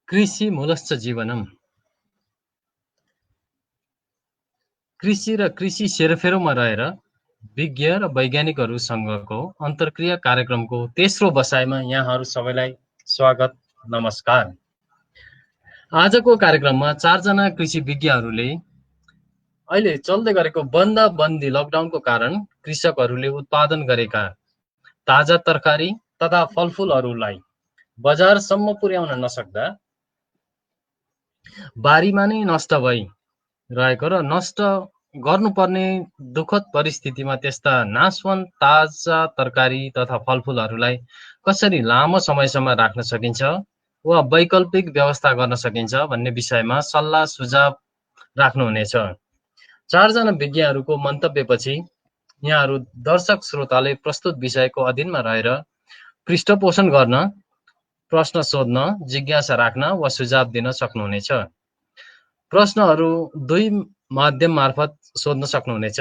कृषि मूलश्च जीवनम्। कृषि र कृषि सेरोफेरोमा रहेर विज्ञ र वैज्ञानिकहरूसँगको अन्तर्क्रिया कार्यक्रमको तेस्रो बसाइमा यहाँहरू सबैलाई स्वागत, नमस्कार। आजको कार्यक्रममा 4 जना कृषि विज्ञहरूले अहिले चल्दै गरेको बन्दी लकडाउनको कारण कृषकहरूले उत्पादन गरेका ताजा तरकारी तथा फलफुलहरूलाई बजारसम्म पुर्याउन नसक्दा बारीमा नै नष्ट भई रहेको र नष्ट गर्नुपर्ने दुःखद परिस्थितिमा त्यस्ता नाशवन्त ताजा तरकारी तथा फलफुलहरूलाई कसरी लामो समयसम्म राख्न सकिन्छ वा वैकल्पिक व्यवस्था गर्न सकिन्छ भन्ने विषयमा सल्लाह सुझाव राख्नुहुनेछ। 4 जना विज्ञहरूको मन्तव्यपछि यहाँहरू दर्शक श्रोताले प्रस्तुत विषयको अधीनमा रहेर पृष्ठपोषण गर्न, प्रश्न सोध्न, जिज्ञासा राख्न वा सुझाव दिन सक्नुहुनेछ। प्रश्नहरू 2 माध्यम मार्फत सोध्न सक्नुहुनेछ।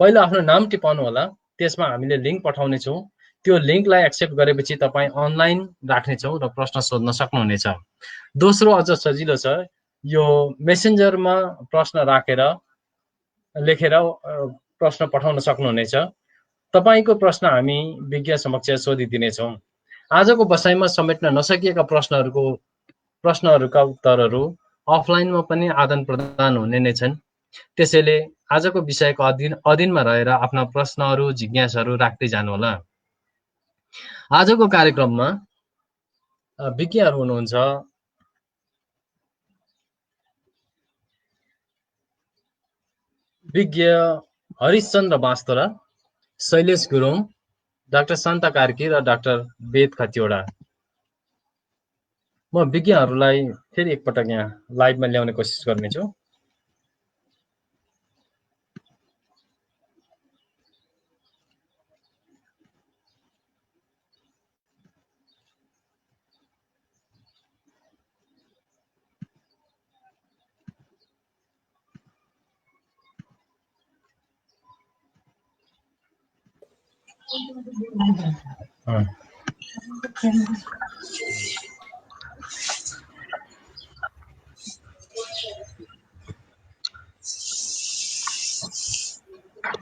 पहिला आफ्नो नाम टिपाउनु होला, त्यसमा हामीले लिङ्क पठाउनेछौँ। त्यो लिङ्कलाई एक्सेप्ट गरेपछि तपाईँ अनलाइन राख्नेछौँ र प्रश्न सोध्न सक्नुहुनेछ। दोस्रो अझ सजिलो छ, यो मेसेन्जरमा प्रश्न राखेर लेखेर प्रश्न पठाउन सक्नुहुनेछ। तपाईको प्रश्न हामी विज्ञ समक्ष सोधिदिनेछौँ। आजको बसाइमा समेट्न नसकिएका प्रश्नहरूका उत्तरहरू अफलाइनमा पनि आदान प्रदान हुने नै छन्। त्यसैले आजको विषयको अधीनमा रहेर आफ्ना प्रश्नहरू, जिज्ञासाहरू राख्दै जानुहोला। आजको कार्यक्रममा विज्ञहरू हुनुहुन्छ विज्ञ हरिशचन्द्र बास्तोला, शैलेश गुरुङ, डाक्टर शान्ता कार्की र डाक्टर वेद खतिवडा। म विज्ञहरूलाई फेरि एकपटक यहाँ लाइभमा ल्याउने कोसिस गर्नेछु।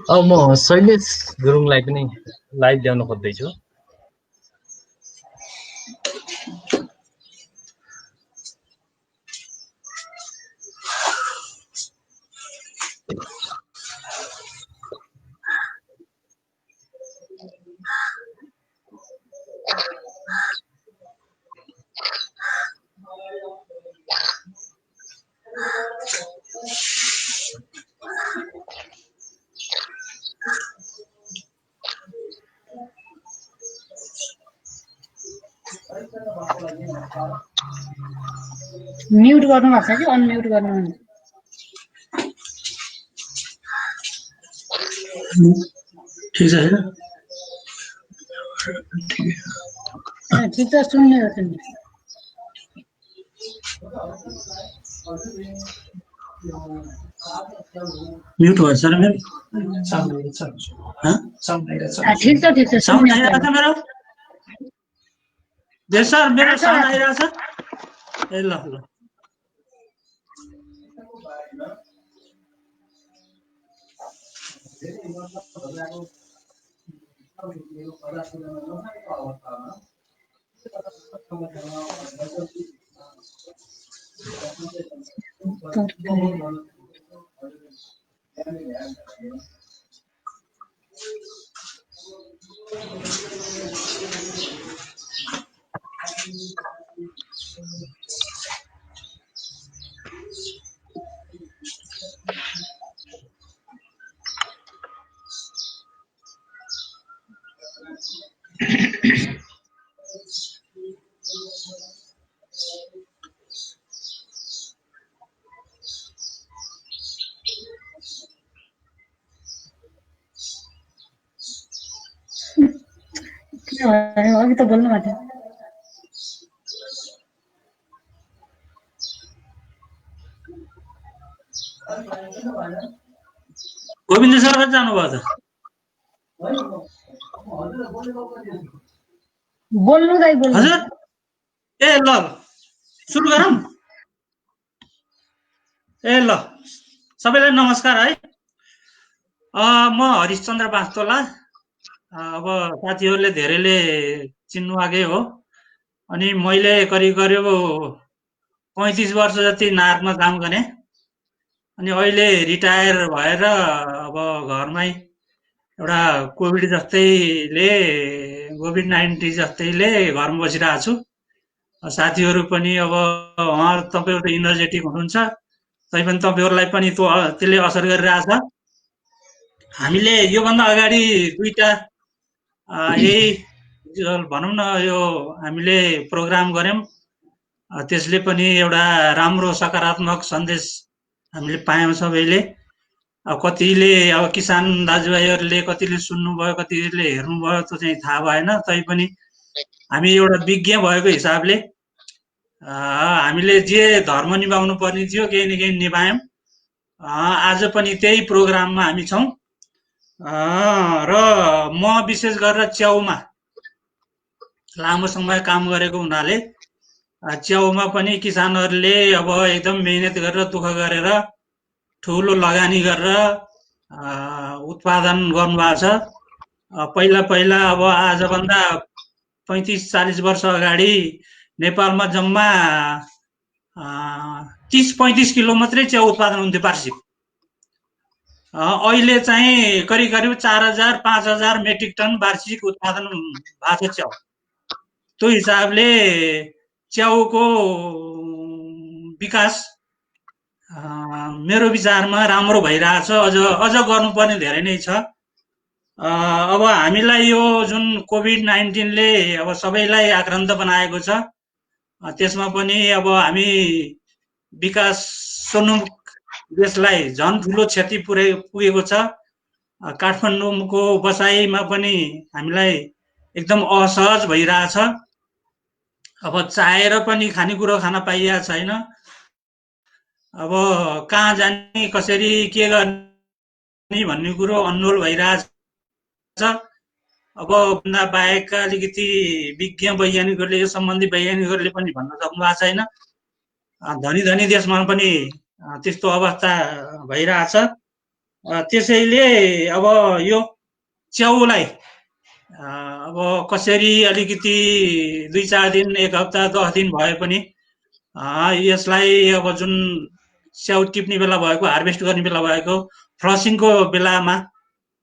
अब म शैलेश गुरुङलाई पनि लाइभ ल्याउन खोज्दैछु। म्युट गर्नु भएको छ कि अनम्युट गर्नु? ठीक है ना? ठीक है, सुन्ने हो सुन्ने। म्यूट हुआ सर मेरे ठीक है साउंड आ रहा था मेरा। देख सर मेरा साउंड आ रहा था। ए लो लो अभी तो बोल्नु भएको थियो। गोविंद सर कहाँ जानु भएको छ? बोल्नु दाइ बोल्नु। हजुर ए ल सुरु गरौँ। ए ल सबैलाई नमस्कार है। म हरिश्चन्द्र बास्तोला। अब साथीहरूले धेरैले चिन्नु आगे हो। अनि मैले करिब 35 वर्ष जति नार्कमा काम गरेँ। अनि अहिले रिटायर भएर अब घरमै एउटा कोभिड-19 जस्तैले घरमा बसिरहेको छु। साथीहरू पनि अब उहाँहरू तपाईँहरू त इनर्जेटिक हुनुहुन्छ, तैपनि तपाईँहरूलाई पनि त्यसले असर गरिरहेछ। हामीले योभन्दा अगाडि दुईटा यही भनौँ न यो हामीले प्रोग्राम गऱ्यौँ। त्यसले पनि एउटा राम्रो सकारात्मक सन्देश हामीले पायौँ सबैले। कतिले अब किसान दाजुभाइहरूले कतिले सुन्नुभयो, कतिले हेर्नुभयो, त्यो चाहिँ थाहा भएन। तैपनि हामी एउटा विज्ञ भएको हिसाबले हामीले जे धर्म निभाउनु पर्ने थियो केही न केही निभायौँ। आज पनि त्यही प्रोग्राममा हामी छौँ। र म विशेष गरेर च्याउमा लामो समय काम गरेको हुनाले च्याउमा पनि किसानहरूले अब एकदम मेहनत गरेर दुःख गरेर ठुलो लगानी गरेर उत्पादन गर्नुभएको छ। पहिला अब आजभन्दा 35-40 वर्ष अगाडि नेपालमा जम्मा 30-35 किलो मात्रै च्याउ उत्पादन हुन्थ्यो वार्षिक। अहिले चाहिँ करिब 4000-5000 मेट्रिक टन वार्षिक उत्पादन भएको छ च्याउ। त्यो हिसाबले च्याउको विकास मेरो विचारमा राम्रो भइरहेछ। अझ गर्नुपर्ने धेरै नै छ। अब हामीलाई यो जुन कोभिड-19ले अब सबैलाई आक्रान्त बनाएको छ, त्यसमा पनि अब हामी विकासोन्मुख देशलाई झन् ठुलो क्षति पुगेको छ। काठमाडौँको बसाइमा पनि हामीलाई एकदम असहज भइरहेछ। अब चाहेर पनि खानेकुरो खान पाइएको छैन। अब कहाँ जाने, कसरी के गर्ने भन्ने कुरो अन्नोल भइरहेछ। अब भन्दा बाहेकका अलिकति विज्ञ वैज्ञानिकहरूले, यो सम्बन्धी वैज्ञानिकहरूले पनि भन्न सक्नु भएको छैन। धनी धनी देशमा पनि त्यस्तो अवस्था भइरहेछ। त्यसैले अब यो च्याउलाई अब कसरी अलिकति 2-4 दिन, 1 हप्ता, 10 दिन भए पनि यसलाई अब जुन च्याउ टिप्ने बेला भएको, हार्भेस्ट गर्ने बेला भएको, फ्लसिङको बेलामा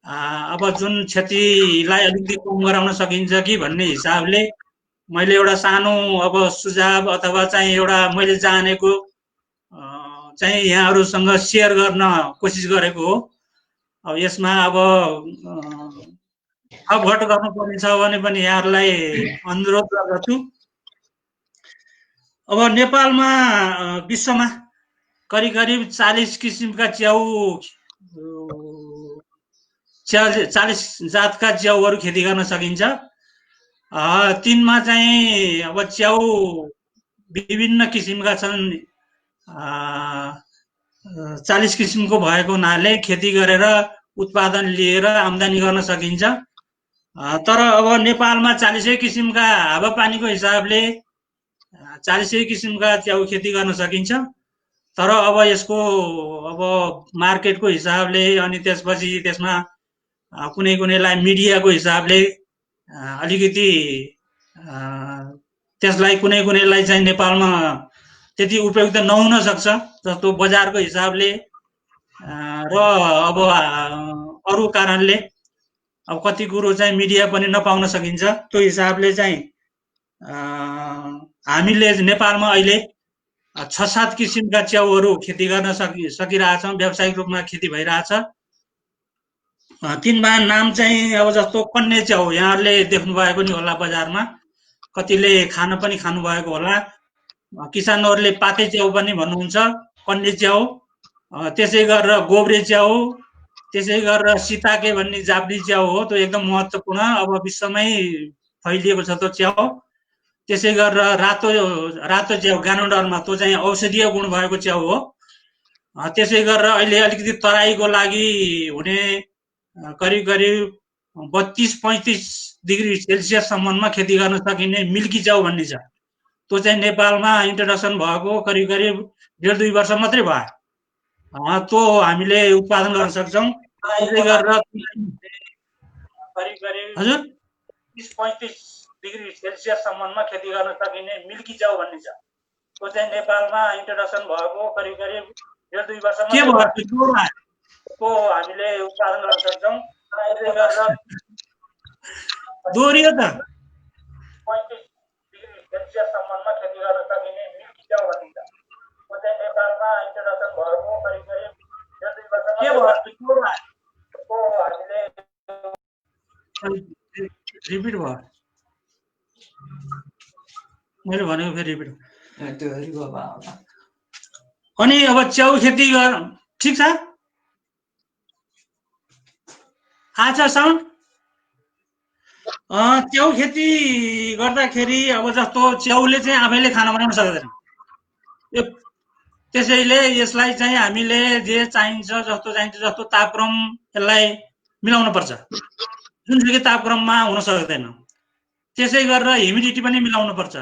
अब जुन क्षतिलाई अलिकति कम गराउन सकिन्छ कि भन्ने हिसाबले मैले एउटा सानो अब सुझाव अथवा चाहिँ एउटा मैले जानेको चाहिँ यहाँहरूसँग सेयर गर्न कोसिस गरेको हो। अब यसमा अब थपघट गर्नुपर्ने छ भने पनि यहाँहरूलाई अनुरोध गर्दछु। अब नेपालमा विश्वमा करिब 40 किसिमका च्याउ, 40 जातका च्याउहरू खेती गर्न सकिन्छ। तिनमा चाहिँ अब च्याउ विभिन्न किसिमका छन्। 40 किसिमको भएको हुनाले खेती गरेर उत्पादन लिएर आम्दानी गर्न सकिन्छ। तर अब नेपालमा 40 किसिमका हावापानीको हिसाबले 40 किसिमका च्याउ खेती गर्न सकिन्छ। तर अब यसको अब मार्केटको हिसाबले अनि त्यसपछि त्यसमा कुनैलाई मिडियाको हिसाबले अलिकति त्यसलाई कुनैलाई चाहिँ नेपालमा त्यति उपयुक्त नहुन सक्छ, जस्तो बजारको हिसाबले र अब अरू कारणले अब कति कुरो चाहिँ मिडिया पनि नपाउन सकिन्छ। त्यो हिसाबले चाहिँ हामीले नेपालमा अहिले 6-7 किसिमका च्याउहरू खेती गर्न सकिरहेछौँ। व्यावसायिक रूपमा खेती भइरहेछ। तिनमा नाम चाहिँ अब जस्तो कन्ने च्याउ, यहाँहरूले देख्नु भएको नि होला बजारमा, कतिले खान पनि खानुभएको होला। किसानहरूले पाते च्याउ पनि भन्नुहुन्छ, कन्ने च्याउ। त्यसै गरेर गोब्रे च्याउ, त्यसै गरेर सीताके भन्ने जाप्री च्याउ हो, त्यो एकदम महत्त्वपूर्ण, अब विश्वमै फैलिएको छ त्यो च्याउ। त्यसै गरेर रातो च्याउ गानुडरमा, त्यो चाहिँ औषधीय गुण भएको च्याउ हो। त्यसै गरेर अहिले अलिकति तराईको लागि हुने करिब 32-35 डिग्री सेल्सियससम्ममा खेती गर्न सकिने मिल्की च्याउ भन्ने छ। त्यो चाहिँ नेपालमा इन्ट्रोडक्सन भएको करिब करिब 1.5-2 वर्ष मात्रै भयो। त्यो हामीले उत्पादन गर्न सक्छौँ। त्यसै गरेर हजुर 30-35 डिग्री सेल्सियससम्ममा खेती गर्न सकिने मिल्की च्याउ भन्ने छ। त्यो चाहिँ नेपालमा इन्ट्रोडक्सन भएको करिब करिब 1.5-2 वर्ष के भयो त्यो हामीले उत्पादन गर्न सक्छौँ। त्यसै गरेर दोहोरियो त 35 डिग्री सेल्सियससम्ममा खेती गर्न सकिने मिल्की च्याउ भन्ने छ। त्यो चाहिँ नेपालमा इन्ट्रोडक्सन भएको करिब करिब 1.5-2 वर्ष के भयो त्यो हामीले रिपिट भयो मैले भनेको फेरि रिपिट अनि अब च्याउ खेती गर ठिक छ आज साउन्ड च्याउ खेती गर्दाखेरि अब जस्तो च्याउले चाहिँ आफैले खाना बनाउन सक्दैन। त्यसैले यसलाई चाहिँ हामीले जे चाहिन्छ जस्तो तापक्रम यसलाई मिलाउन पर्छ। जुनसुकै तापक्रममा हुन सक्दैन। त्यसै गरेर ह्युमिडिटी पनि मिलाउनु पर्छ।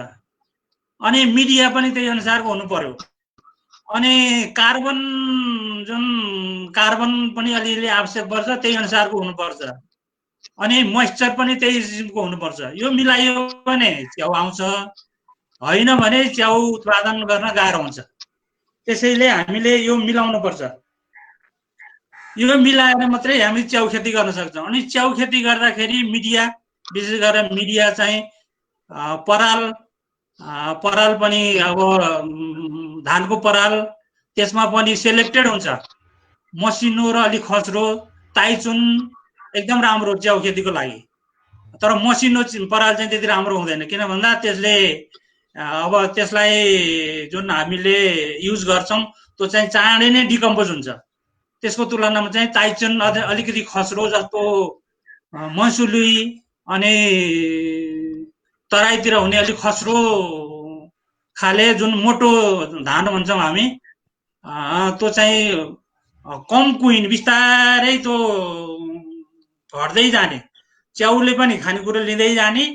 अनि मिडिया पनि त्यही अनुसारको हुनु पर्यो। अनि कार्बन पनि अलिअलि आवश्यक पर्छ, त्यही अनुसारको हुनुपर्छ। अनि मोइस्चर पनि त्यही किसिमको हुनुपर्छ। यो मिलाइयो भने च्याउ आउँछ, होइन भने च्याउ उत्पादन गर्न गाह्रो हुन्छ। त्यसैले हामीले यो मिलाउनु पर्छ। यो मिलाएर मात्रै हामी च्याउ खेती गर्न सक्छौँ। अनि च्याउ खेती गर्दाखेरि मिडिया विशेष गरेर मिडिया चाहिँ पराल पनि अब धानको पराल त्यसमा पनि सेलेक्टेड हुन्छ। मसिनो र अलि खस्रो ताइचुन एकदम राम्रो च्याउ खेतीको लागि। तर मसिनो पराल चाहिँ त्यति राम्रो हुँदैन, किन भन्दा त्यसले अब त्यसलाई जुन हामीले युज गर्छौँ त्यो चाहिँ चाँडै नै डिकम्पोज हुन्छ। त्यसको तुलनामा चाहिँ ताइचुन अलिकति खस्रो जस्तो मसुली अनि तराईतिर हुने अलिक खस्रो खाले जुन मोटो धान भन्छौँ हामी, त्यो चाहिँ कम कुइन बिस्तारै त्यो घट्दै जाने, च्याउले पनि खानेकुरा लिँदै जाने।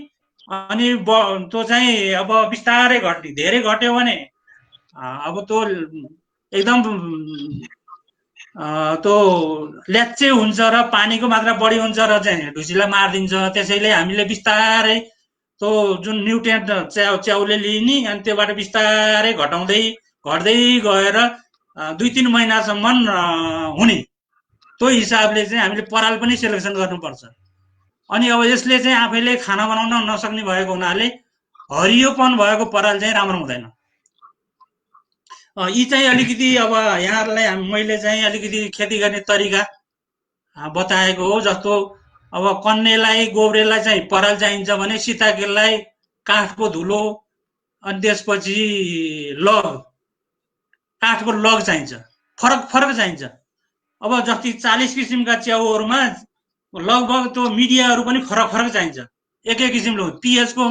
अनि त्यो चाहिँ अब बिस्तारै घट्ने, धेरै घट्यो भने अब त्यो एकदम त्यो ल्याच्चे हुन्छ र पानीको मात्रा बढी हुन्छ र चाहिँ ढुसीलाई मारिदिन्छ। त्यसैले हामीले बिस्तारै त्यो जुन न्युट्रिएन्ट च्याउले लिने अनि त्योबाट बिस्तारै घट्दै गएर 2-3 महिनासम्म हुने, त्यो हिसाबले चाहिँ हामीले पराल पनि सेलेक्सन गर्नुपर्छ। अनि अब यसले चाहिँ आफैले खाना बनाउन नसक्ने भएको हुनाले हरियोपन भएको पराल चाहिँ राम्रो हुँदैन। यी चाहिँ अलिकति अब यहाँहरूलाई मैले चाहिँ अलिकति खेती गर्ने तरिका बताएको हो। जस्तो अब कन्नेलाई गोब्रेलाई चाहिँ पराल चाहिन्छ भने सीताकेलाई काठको धुलो अनि त्यसपछि काठको लग चाहिन्छ। फरक चाहिन्छ। अब जति 40 किसिमका च्याउहरूमा लगभग त्यो मिडियाहरू पनि फरक चाहिन्छ। एक किसिमले पीएचको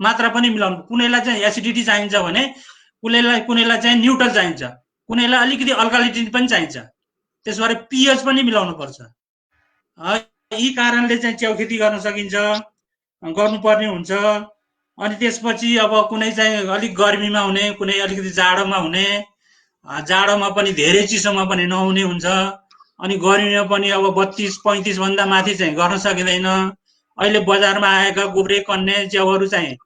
मात्रा पनि मिलाउनु, कुनैलाई चाहिँ एसिडिटी चाहिन्छ भने कुनैलाई चाहिँ न्युट्रल चाहिन्छ, कुनैलाई अलिकति अल्कालिटी पनि चाहिन्छ। त्यसबारे पीएच पनि मिलाउनु पर्छ। यी कारणले चाहिँ च्याउ खेती गर्न सकिन्छ, गर्नुपर्ने हुन्छ। अनि त्यसपछि अब कुनै चाहिँ अलिक गर्मीमा हुने, कुनै अलिकति जाडोमा हुने, जाडोमा पनि धेरै चिसोमा पनि नहुने हुन्छ। अनि गर्मीमा पनि अब 32-35 भन्दा माथि चाहिँ गर्न सकिँदैन। अहिले बजारमा आएका गोब्रे कन्ने च्याउहरू चाहिँ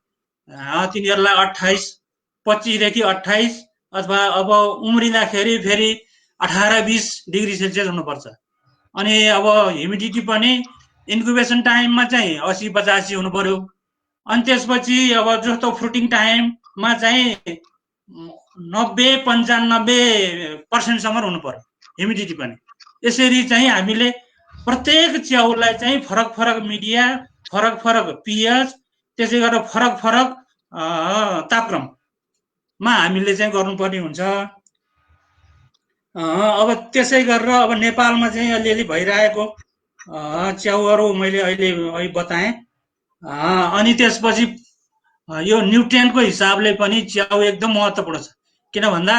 तिनीहरूलाई 25 देखि 28 अथवा अब उम्रिँदाखेरि फेरि 18-20 डिग्री सेल्सियस हुनुपर्छ। अनि अब ह्युमिडिटी पनि इन्क्युबेसन टाइममा चाहिँ 80-85 हुनु पर्यो। अनि त्यसपछि अब जस्तो फ्रुटिङ टाइममा चाहिँ 90-95% सम्म हुनु पर्यो ह्युमिडिटी पनि। यसरी चाहिँ हामीले प्रत्येक च्याउलाई चाहिँ फरक मिडिया, फरक पीएच, त्यसै गरेर फरक तापक्रममा हामीले चाहिँ गर्नुपर्ने हुन्छ। अब त्यसै गरेर अब नेपालमा चाहिँ अलिअलि भइरहेको च्याउहरू मैले अहिले बताएँ। अनि त्यसपछि यो न्युट्रिएन्टको हिसाबले पनि च्याउ एकदम महत्त्वपूर्ण छ। किन भन्दा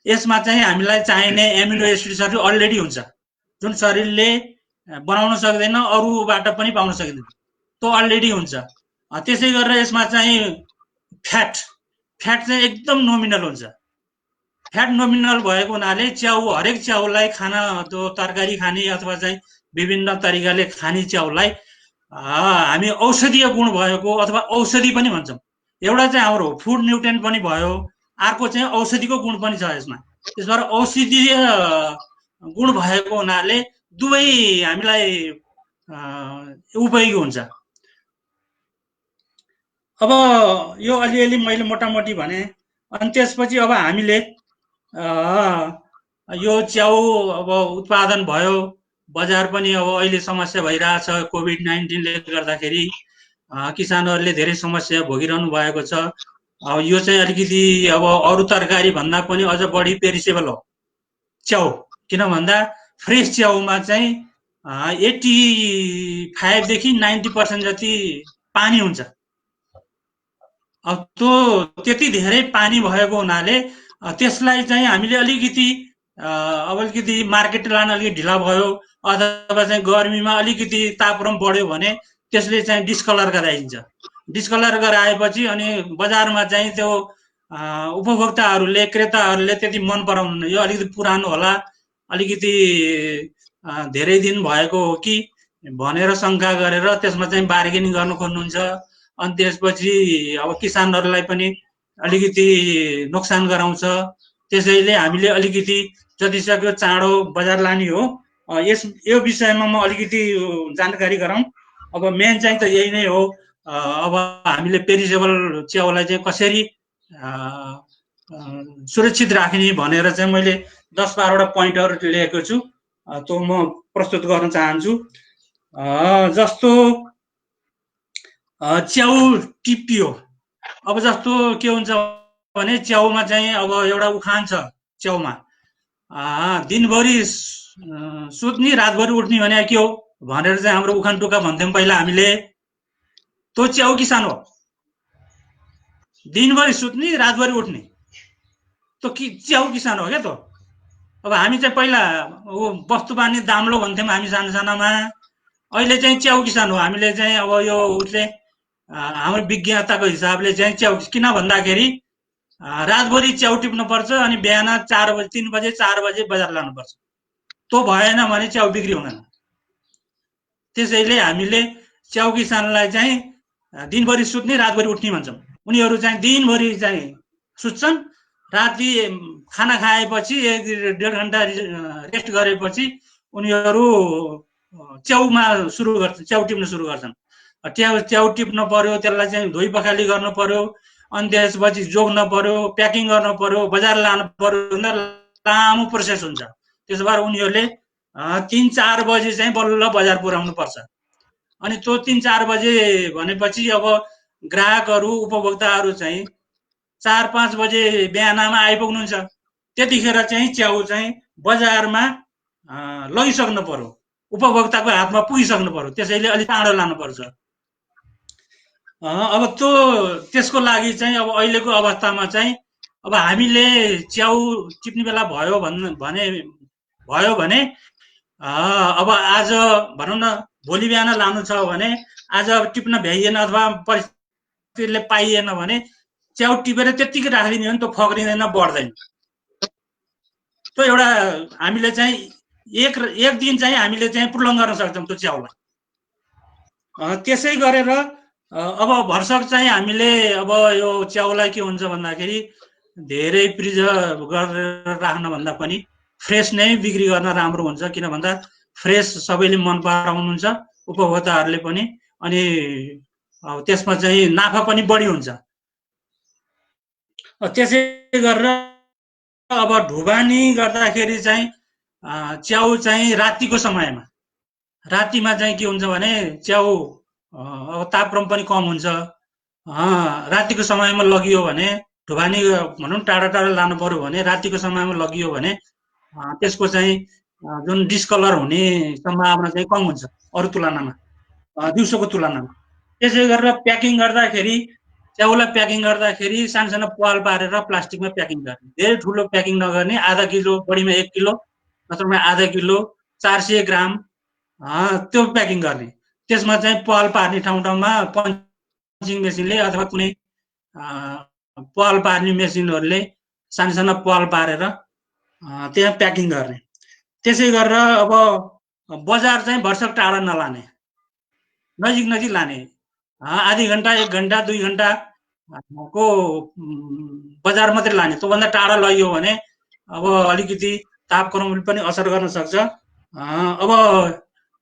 यसमा चाहिँ हामीलाई चाहिने एमिनो एसिड्सहरू अलरेडी हुन्छ, जुन शरीरले बनाउन सक्दैन, अरूबाट पनि पाउन सकिँदैन, त्यो अलरेडी हुन्छ। त्यसै गरेर यसमा चाहिँ फ्याट फ्याट चाहिँ एकदम नोमिनल हुन्छ। फ्याट नोमिनल भएको हुनाले हरेक च्याउलाई खाना त्यो तरकारी खाने अथवा चाहिँ विभिन्न तरिकाले खाने च्याउलाई हामी औषधीय गुण भएको अथवा औषधि पनि भन्छौँ। एउटा चाहिँ हाम्रो फुड न्युट्रिएन्ट पनि भयो, अर्को चाहिँ औषधिको गुण पनि छ यसमा। त्यसबाट औषधीय गुण भएको हुनाले दुवै हामीलाई उपयोगी हुन्छ। अब यो अलिअलि मैले मोटामोटी भने, अनि त्यसपछि अब हामीले यो च्याउ अब उत्पादन भयो, बजार पनि अब अहिले समस्या भइरहेछ कोभिड-19ले गर्दाखेरि किसानहरूले धेरै समस्या भोगिरहनु भएको छ। अब यो चाहिँ अलिकति अब अरू तरकारी भन्दा पनि अझ बढी पेरिसेबल हो च्याउ, किन भन्दा फ्रेस च्याउमा चाहिँ 85 देखि 90% जति पानी हुन्छ। अब त्यो त्यति धेरै पानी भएको हुनाले त्यसलाई चाहिँ हामीले अलिकति मार्केट लान अलिकति ढिला भयो अथवा चाहिँ गर्मीमा अलिकति तापक्रम बढ्यो भने त्यसले चाहिँ डिस्कलर गराइन्छ। डिस्कलर गराएपछि अनि बजारमा चाहिँ त्यो उपभोक्ताहरूले क्रेताहरूले त्यति मन पराउनु, यो अलिकति पुरानो होला, अलिकति धेरै दिन भएको हो कि भनेर शङ्का गरेर त्यसमा चाहिँ बार्गेनिङ गर्न खोज्नुहुन्छ। अनि त्यसपछि अब किसानहरूलाई पनि अलिकति नोक्सान गराउँछ। त्यसैले हामीले अलिकति जतिसक्यो चाँडो बजार लाने हो। यो विषयमा म अलिकति जानकारी गराउँ। अब मेन चाहिँ त यही नै हो। अब हामीले पेरिसेबल च्याउलाई चाहिँ कसरी सुरक्षित राख्ने भनेर चाहिँ मैले 10-12 वटा पोइन्टहरू लेखेको छु, त्यो म प्रस्तुत गर्न चाहन्छु। जस्तो च्याउ टिपियो, अब जस्तो के हुन्छ भने च्याउमा चाहिँ अब एउटा उखान छ च्याउमा, दिनभरि सुत्ने रातभरि उठ्ने भने के हो भनेर चाहिँ हाम्रो उखान टुक्का भन्थ्यौँ पहिला हामीले। त्यो च्याउ किसान हो, दिनभरि सुत्ने रातभरि उठ्ने, त्यो च्याउ किसान हो क्या त। अब हामी चाहिँ पहिला वस्तु बानी दाम्लो भन्थ्यौँ हामी सानामा, अहिले चाहिँ च्याउ किसान हो हामीले चाहिँ। अब यो उसले हाम्रो विज्ञताको हिसाबले चाहिँ च्याउ, किन भन्दाखेरि रातभरि च्याउ टिप्नु पर्छ अनि बिहान 3 बजे 4 बजे बजार लानुपर्छ। त्यो भएन भने च्याउ बिक्री हुँदैन। त्यसैले हामीले च्याउ किसानलाई चाहिँ दिनभरि सुत्ने रातभरि उठ्ने भन्छौँ। उनीहरू चाहिँ दिनभरि चाहिँ सुत्छन्, राति खाना खाएपछि 1-1.5 घण्टा रेस्ट गरेपछि उनीहरू च्याउमा सुरु गर्छन्, च्याउ टिप्न सुरु गर्छन्। च्याउ टिप्न पर्यो, त्यसलाई चाहिँ धोइ पखाली गर्नु पर्यो, अनि त्यसपछि जोग्न पर्यो, प्याकिङ गर्नु पर्यो, बजार लानु पर्यो, लामो प्रोसेस हुन्छ। त्यसबाट उनीहरूले 3-4 बजे चाहिँ बल्ल बजार पुर्याउनु पर्छ। अनि त्यो 3-4 बजे भनेपछि अब ग्राहकहरू उपभोक्ताहरू चाहिँ 4-5 बजे बिहानमा आइपुग्नुहुन्छ। त्यतिखेर चाहिँ च्याउ चाहिँ बजारमा लगिसक्नु पर्यो, उपभोक्ताको हातमा पुगिसक्नु पर्यो। त्यसैले अलिक चाँडो लानुपर्छ। अब त्यसको लागि चाहिँ अब अहिलेको अवस्थामा चाहिँ अब हामीले च्याउ टिप्ने बेला भयो भने अब आज भनौँ न भोलि बिहान लानु छ भने आज टिप्न भ्याइएन अथवा परिस्थितिले पाइएन भने च्याउ टिपेर त्यत्तिकै राखिदिने हो भने त्यो फक्रिँदैन, बढ्दैन। त्यो एउटा हामीले चाहिँ एक दिन चाहिँ हामीले चाहिँ पुर्लङ गर्न सक्छौँ त्यो च्याउलाई। त्यसै गरेर अब भरसक चाहिँ हामीले अब यो च्याउलाई के हुन्छ भन्दाखेरि धेरै प्रिजर्भ गरेर राख्नुभन्दा पनि फ्रेस नै बिक्री गर्न राम्रो हुन्छ। किन भन्दा फ्रेस सबैले मन पराउनुहुन्छ, उपभोक्ताहरूले पनि, अनि त्यसमा चाहिँ नाफा पनि बढी हुन्छ। त्यसै गरेर अब ढुवानी गर्दाखेरि चाहिँ च्याउ चाहिँ रातिको समयमा, रातिमा चाहिँ के हुन्छ भने च्याउ अब तापक्रम पनि कम हुन्छ। रातिको समयमा लगियो भने ढुवानी भनौँ टाढा टाढा लानु पर्यो भने रातिको समयमा लगियो भने त्यसको चाहिँ जुन डिस्कलर हुने सम्भावना चाहिँ कम हुन्छ अरू तुलनामा, दिउँसोको तुलनामा। त्यसै गरेर प्याकिङ गर्दाखेरि च्याउलाई प्याकिङ गर्दाखेरि सानो सानो पाल पारेर प्लास्टिकमा प्याकिङ गर्ने, धेरै ठुलो प्याकिङ नगर्ने, आधा किलो बढीमा 1 किलो नत्रमा आधा किलो 400 ग्राम त्यो प्याकिङ गर्ने। त्यसमा चाहिँ पाल पार्ने ठाउँ ठाउँमा पन्चिङ मेसिनले अथवा कुनै पहल पार्ने मेसिनहरूले सानो सानो पहल पारेर त्यहाँ प्याकिङ गर्ने। त्यसै गरेर अब बजार चाहिँ भरसक टाढा नलाने, नजिक नजिक लाने। आधी घन्टा 1 घन्टा 2 घन्टा को बजार मात्रै लाने। त्योभन्दा टाढा लग्यो भने अब अलिकति तापक्रमले पनि असर गर्न सक्छ। अब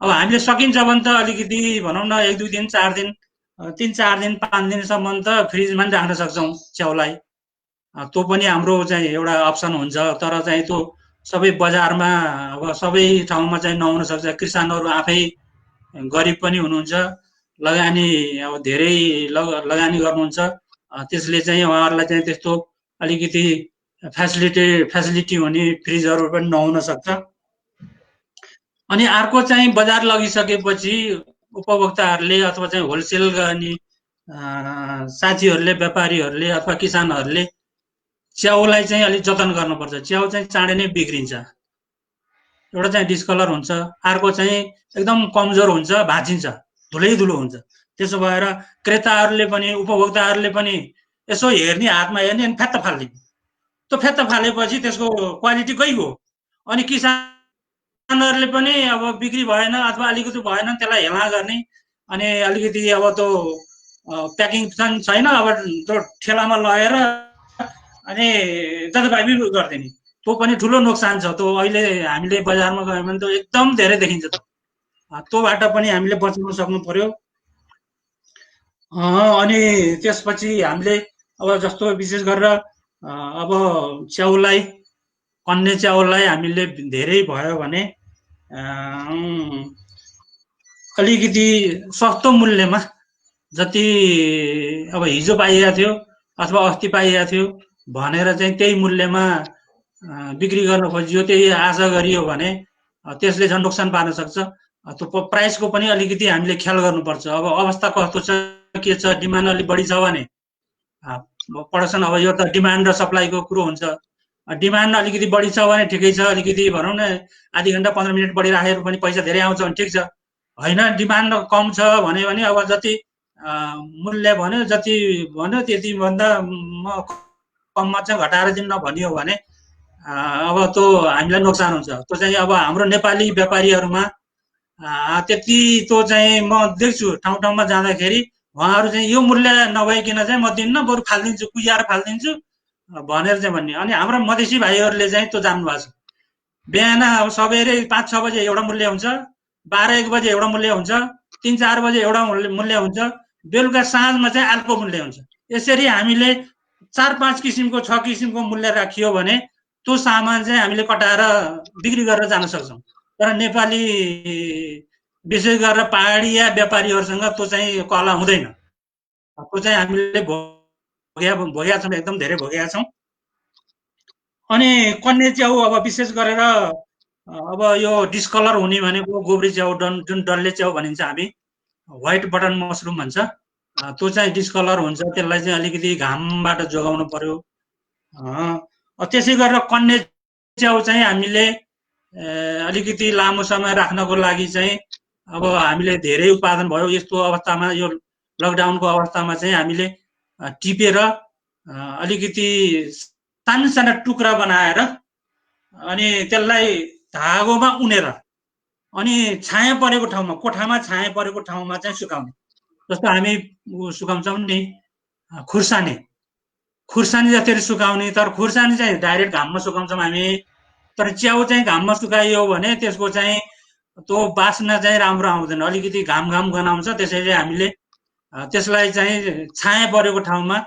हामीले सकिन्छ भने त अलिकति भनौँ न 1-2 दिन 4 दिन 3-4 दिन 5 दिनसम्म त फ्रिजमा पनि राख्न सक्छौँ च्याउलाई। त्यो पनि हाम्रो चाहिँ एउटा अप्सन हुन्छ। तर चाहिँ त्यो सबै बजारमा अब सबै ठाउँमा चाहिँ नहुन सक्छ। किसानहरू आफै गरिब पनि हुनुहुन्छ, लगानी अब धेरै लगानी गर्नुहुन्छ। त्यसले चाहिँ उहाँहरूलाई चाहिँ त्यस्तो अलिकति फेसिलिटी हुने फ्रिजहरू पनि नहुन सक्छ। अनि अर्को चाहिँ बजार लगिसकेपछि उपभोक्ताहरूले अथवा चाहिँ होलसेल गर्ने साथीहरूले, व्यापारीहरूले अथवा किसानहरूले च्याउलाई चाहिँ अलिक जतन गर्नुपर्छ। च्याउ चाहिँ चाँडै नै बिग्रिन्छ। एउटा चाहिँ डिस्कलर हुन्छ, अर्को चाहिँ एकदम कमजोर हुन्छ, भाँचिन्छ, धुलै-धुलो हुन्छ। त्यसो भएर क्रेताहरूले पनि उपभोक्ताहरूले पनि यसो हेर्ने, हातमा हेर्ने अनि फ्यात्त फालिदिने। त्यो फ्यात्त फालेपछि त्यसको क्वालिटी गइगयो। अनि किसानहरूले पनि अब बिक्री भएन अथवा अलिकति भएन त्यसलाई हेला गर्ने, अनि अलिकति अब त्यो प्याकिङ चाहिँ छैन, अब त्यो ठेलामा लगेर अनि जताभावी गरिदिने। त्यो पनि ठुलो नोक्सान छ। त्यो अहिले हामीले बजारमा गयो भने त एकदम धेरै देखिन्छ। त्योबाट पनि हामीले बच्न सक्नु पर्यो। अनि त्यसपछि हामीले अब जस्तो विशेष गरेर अब च्याउलाई, अन्य च्याउलाई हामीले धेरै भयो भने अलिकति सस्तो मूल्यमा, जति अब हिजो पाइएको थियो अथवा अस्ति पाइएको थियो भनेर चाहिँ त्यही मूल्यमा बिक्री गर्न खोजियो, त्यही आशा गरियो भने त्यसले झन् नोक्सान पार्न सक्छ। त्यो प्राइसको पनि अलिकति हामीले ख्याल गर्नुपर्छ। अब अवस्था कस्तो छ, के छ, डिमान्ड अलिक बढी छ भने प्रडक्सन, अब यो त डिमान्ड र सप्लाईको कुरो हुन्छ। डिमान्ड अलिकति बढी छ भने ठिकै छ, अलिकति भनौँ न आधी घन्टा 15 मिनट बढी राखेर पनि पैसा धेरै आउँछ भने ठिक छ। होइन, डिमान्ड कम छ भने अब जति मूल्य भन्यो, जति भन्यो त्यति भन्दा म कममा चाहिँ घटाएर दिन नभनियो भने अब त्यो हामीलाई नोक्सान हुन्छ। त्यो चाहिँ अब हाम्रो नेपाली व्यापारीहरूमा त्यति त्यो चाहिँ म देख्छु ठाउँ ठाउँमा जाँदाखेरि उहाँहरू चाहिँ यो मूल्य नभइकन चाहिँ म दिन्न, बरु फालिदिन्छु, कुहिएर फालिदिन्छु भनेर चाहिँ भन्ने। अनि हाम्रो मधेसी भाइहरूले चाहिँ त्यो जान्नु भएको छ। बिहान अब सबेरै 5-6 बजे एउटा मूल्य हुन्छ, 12-1 बजे एउटा मूल्य हुन्छ, 3-4 बजे एउटा मूल्य हुन्छ, बेलुका साँझमा चाहिँ अर्को मूल्य हुन्छ। यसरी हामीले 4-5 किसिमको 6 किसिमको मूल्य राखियो भने त्यो सामान चाहिँ हामीले कटाएर बिक्री गरेर जान सक्छौँ। तर नेपाली विशेष गरेर पहाडिया व्यापारीहरूसँग त्यो चाहिँ कला हुँदैन। त्यो चाहिँ हामीले भोगेका छौँ, एकदम धेरै भोगेका छौँ। अनि कन्या च्याउ अब विशेष गरेर अब यो डिस्कलर हुने भनेको गोब्री च्याउ, जुन डल्ले च्याउ भनिन्छ हामी, व्हाइट बटन मसरुम भन्छ, त्यो चाहिँ डिस्कलर हुन्छ। त्यसलाई चाहिँ अलिकति घामबाट जोगाउनु पर्यो। त्यसै गरेर कन्या च्याउ चाहिँ हामीले अलिकति लामो समय राख्नको लागि चाहिँ अब हामीले धेरै उत्पादन भयो यस्तो अवस्थामा, यो लकडाउनको अवस्थामा चाहिँ हामीले टिपेर अलिकति सानो सानो टुक्रा बनाएर अनि त्यसलाई धागोमा उनेर अनि छाया परेको ठाउँमा, कोठामा छाया परेको ठाउँमा चाहिँ सुकाउने। जस्तो हामी सुकाउँछौँ नि खुर्सानी जसरी सुकाउने, तर खुर्सानी चाहिँ डाइरेक्ट घाममा सुकाउँछौँ हामी। तर च्याउ चाहिँ घाममा सुकाइयो भने त्यसको चाहिँ त्यो बास्ना चाहिँ राम्रो आउँदैन, अलिकति घाम गनाउँछ। त्यसैले हामीले त्यसलाई चाहिँ छाया परेको ठाउँमा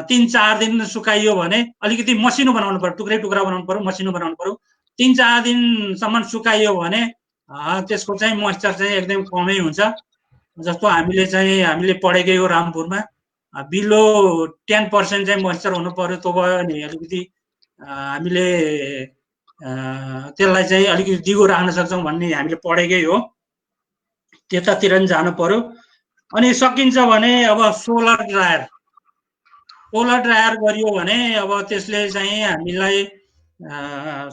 3-4 दिन सुकाइयो भने अलिकति मसिनो बनाउनु पर्यो, टुक्रै टुक्रा बनाउनु पर्यो, मसिनो बनाउनु पर्यो। 3-4 दिनसम्म सुकाइयो भने त्यसको चाहिँ मोइस्चर चाहिँ एकदम कमै हुन्छ। जस्तो हामीले पढेकै हो रामपुरमा, बिलो 10% चाहिँ मोइस्चर हुनु पर्यो। त्यो भयो भने अलिकति हामीले त्यसलाई चाहिँ अलिकति दिगो राख्न सक्छौँ भन्ने हामीले पढेकै हो, त्यतातिर पनि जानु पर्यो। अनि सकिन्छ भने अब सोलर ड्रायर गरियो भने अब त्यसले चाहिँ हामीलाई